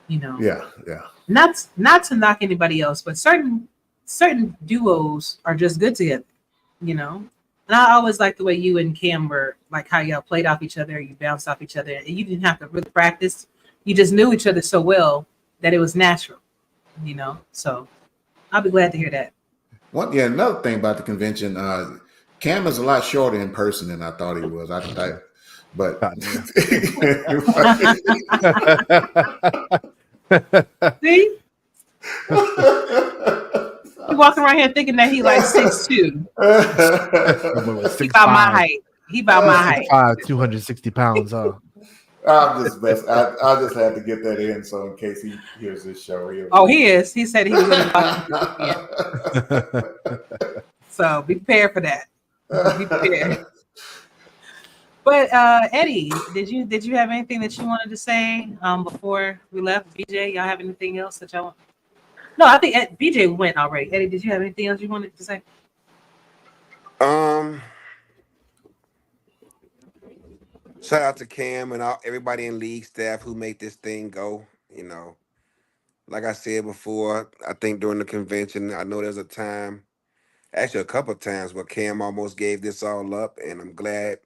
Yeah. Not to knock anybody else, but certain duos are just good together. And I always like the way you and Cam were, like how y'all played off each other, you bounced off each other, and you didn't have to really practice. You just knew each other so well that it was natural. So I'll be glad to hear that. Another thing about the convention, Cam is a lot shorter in person than I thought he was. See? He walking around here thinking that he like 6'2". He about my height. He about my height. 6'5", 260 pounds. I'm just best. I just had to get that in, so in case he hears this show. He is. He said he was going to. So be prepared for that. Be prepared. But Eddie, did you have anything that you wanted to say before we left? BJ, y'all have anything else that y'all want? No, I think BJ went already. Eddie, did you have anything else you wanted to say? Shout out to Cam and everybody in league staff who made this thing go. You know, like I said before, I think during the convention, I know there's a time, actually a couple of times, where Cam almost gave this all up, and I'm glad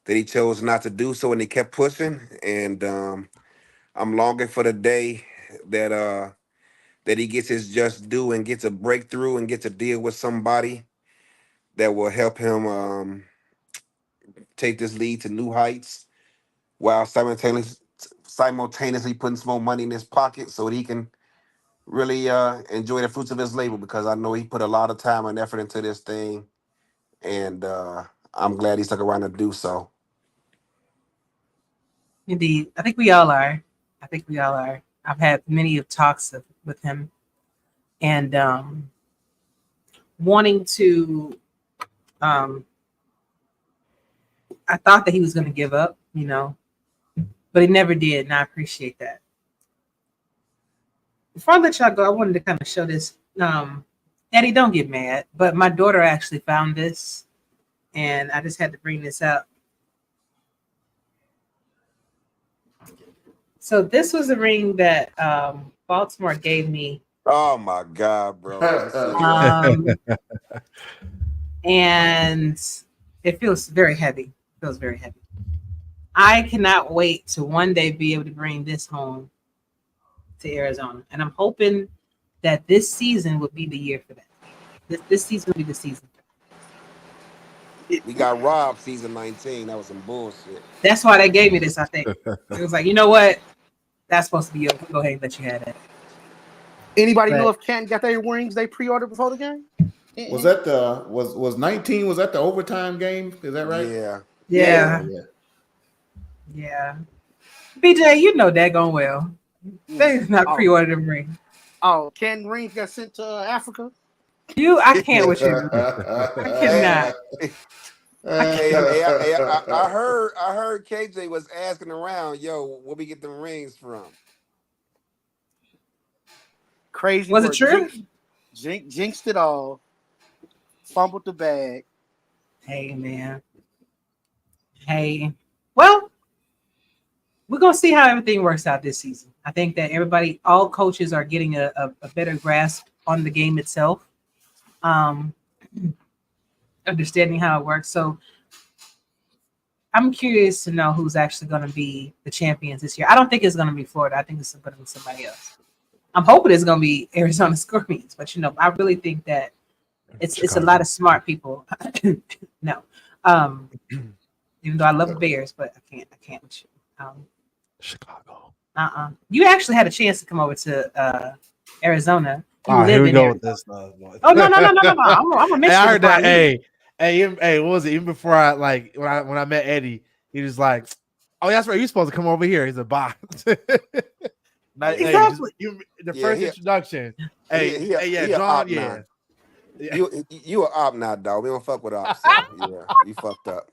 that he chose not to do so, and he kept pushing. And I'm longing for the day that that he gets his just due and gets a breakthrough and gets to deal with somebody that will help him take this league to new heights while simultaneously putting some more money in his pocket so that he can really enjoy the fruits of his labor, because I know he put a lot of time and effort into this thing, and I'm glad he stuck around to do so. Indeed, I think we all are. I've had many of talks with him, and wanting to. I thought that he was going to give up, but he never did, and I appreciate that. Before I let y'all go, I wanted to kind of show this. Eddie, don't get mad, but my daughter actually found this, and I just had to bring this up. So this was a ring that Baltimore gave me. Oh my God, bro! And it feels very heavy. I cannot wait to one day be able to bring this home to Arizona, and I'm hoping that this season would be the year for that. This season will be the season. We got robbed season 19. That was some bullshit. That's why they gave me this. I think it was like, you know what? That's supposed to be yours. Go ahead and let you have that. Anybody know if Canton got their rings they pre-ordered before the game? Was that the was 19? Was that the overtime game? Is that right? Yeah. BJ, you know that going well. They not pre-ordered them ring. Oh, Canton rings got sent to Africa. I can't with you. I cannot. I heard KJ was asking around, yo, where we get them rings from? Crazy. Was it true? Jinxed it all. Fumbled the bag. Hey, man. Hey. Well, we're going to see how everything works out this season. I think that all coaches are getting a better grasp on the game itself. Understanding how it works. So I'm curious to know who's actually going to be the champions this year. I don't think it's going to be Florida. I think it's going to be somebody else. I'm hoping it's going to be Arizona Scorpions, but I really think that it's a lot of smart people. No, even though I love the Bears, but I can't with you. Chicago. You actually had a chance to come over to Arizona. Here we go with this. No. I'm gonna mention. I heard that. Hey, what was it? Even before when I met Eddie, he was like, "Oh, that's right. You're supposed to come over here." He's a bot. Exactly. The first introduction. John. Yeah. You are op now, dog. We don't fuck with ops. So yeah, you fucked up.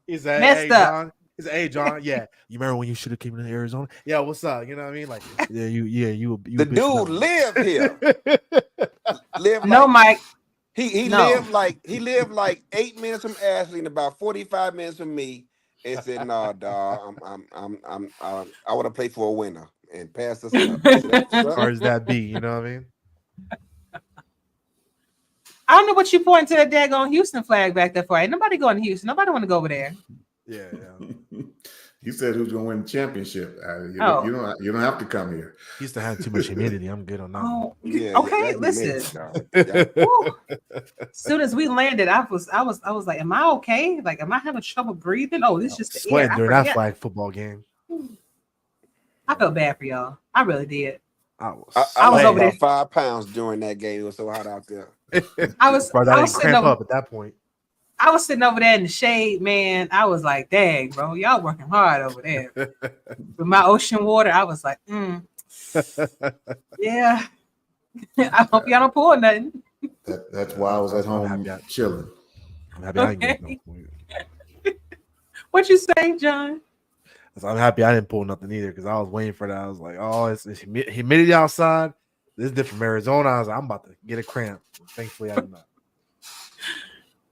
He said, messed up. John. He said, "Hey, John. Yeah, you remember when you should have came to Arizona? Yeah, what's up? You know what I mean? Like, you. The dude lived here. Mike. He lived like 8 minutes from Ashley and about 45 minutes from me, and said, "No, dog, I want to play for a winner and pass this up." As far as that be, you know what I mean? I don't know what you pointing to that daggone Houston flag back there for. Ain't nobody going to Houston. Nobody want to go over there. Yeah. You said who's going to win the championship. You don't have to come here. He used to have too much humidity. I'm good on that. Oh, yeah, okay. Listen. As soon as we landed, I was like, "Am I okay? Like, am I having trouble breathing? Oh, this just sweating during that flag football game." I felt bad for y'all. I really did. I was over there 5 pounds during that game. It was so hot out there. I was sitting up at that point. I was sitting over there in the shade, man. I was like, dang, bro, y'all working hard over there. With my ocean water, I was like, yeah. I hope y'all don't pour nothing. That's why I was at home chilling. I'm happy I didn't get no point. What you say, John? So I'm happy I didn't pull nothing either because I was waiting for that. I was like, oh, it's humidity outside. This is different from Arizona. I was like, I'm about to get a cramp. Thankfully, I did not.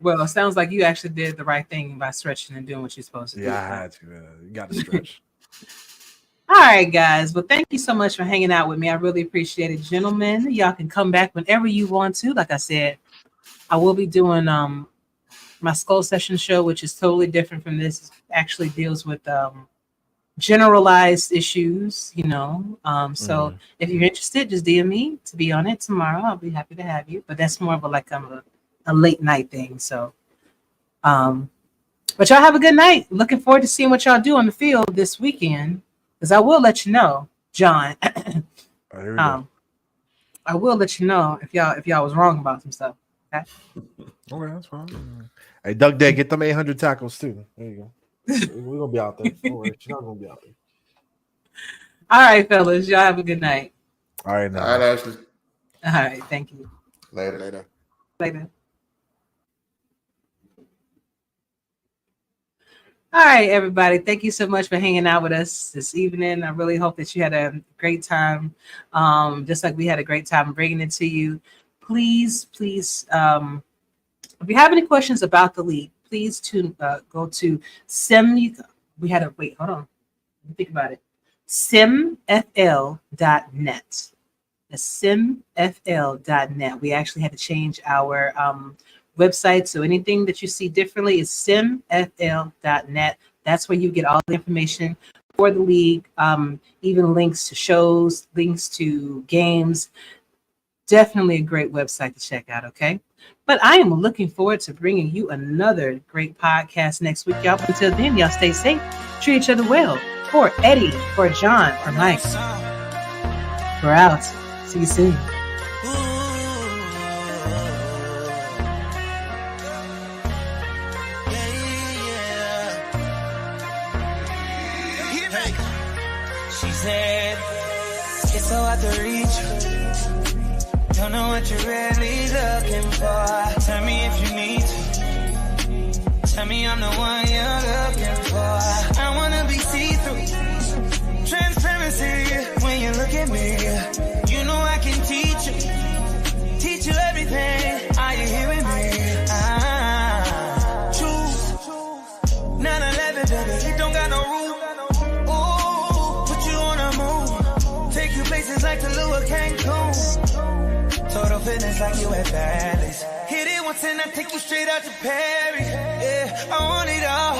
Well, it sounds like you actually did the right thing by stretching and doing what you're supposed to do. Yeah, I had to. You got to stretch. All right, guys. Well, thank you so much for hanging out with me. I really appreciate it, gentlemen. Y'all can come back whenever you want to. Like I said, I will be doing my Skull Session show, which is totally different from this. It actually deals with generalized issues, you know. So if you're interested, just DM me to be on it tomorrow. I'll be happy to have you. But that's more of a late night thing. So, but y'all have a good night. Looking forward to seeing what y'all do on the field this weekend. Because I will let you know, John. I will let you know if y'all was wrong about some stuff. Okay. Okay, that's fine. Hey, Doug Day, get them 800 tackles too. There you go. We're gonna be out there. Don't worry, she's not gonna be out there. All right, fellas. Y'all have a good night. All right, now. All right, Ashley. All right, thank you. Later. All right, everybody. Thank you so much for hanging out with us this evening. I really hope that you had a great time, just like we had a great time bringing it to you. Please, if you have any questions about the league, please go to hold on. Let me think about it. simfl.net. The simfl.net. We actually had to change our website, so anything that you see differently is simfl.net. That's where you get all the information for the league, even links to shows, links to games. Definitely a great website to check out, okay? But I am looking forward to bringing you another great podcast next week, y'all. Until then, y'all stay safe, treat each other well. For Eddie, for John, for Mike, we're out. See you soon. She said, it's so hard to reach. Don't know what you're really looking for. Tell me if you need to. Tell me I'm the one you're looking for. I wanna be see-through. Transparency when you look at me. You know I can teach you everything. Are you hearing me? Truth. 9/11, baby, it don't got no roof. Take you places like Tulum, Cancun. Total fitness like you at Bally's. Hit it once and I take you straight out to Paris. Yeah, I want it all.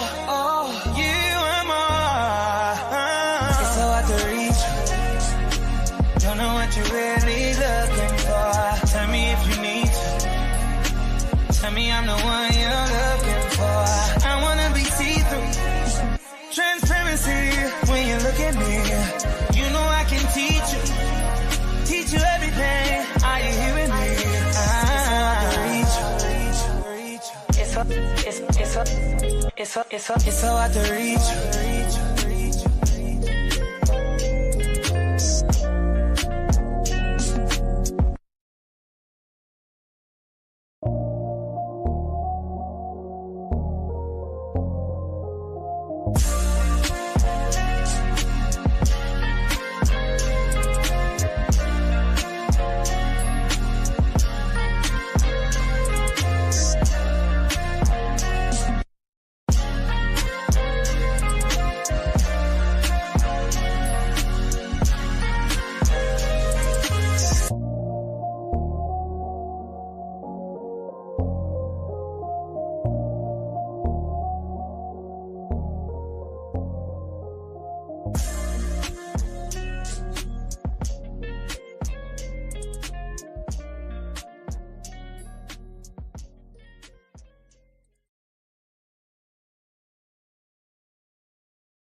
You and more. It's so hard to reach. Don't know what you're really looking for. Tell me if you need to. Tell me I'm the one you're looking for. I wanna be see-through. Transparency when you look at me. You know I can teach you everything. Are you hearing me? It's so hard to reach.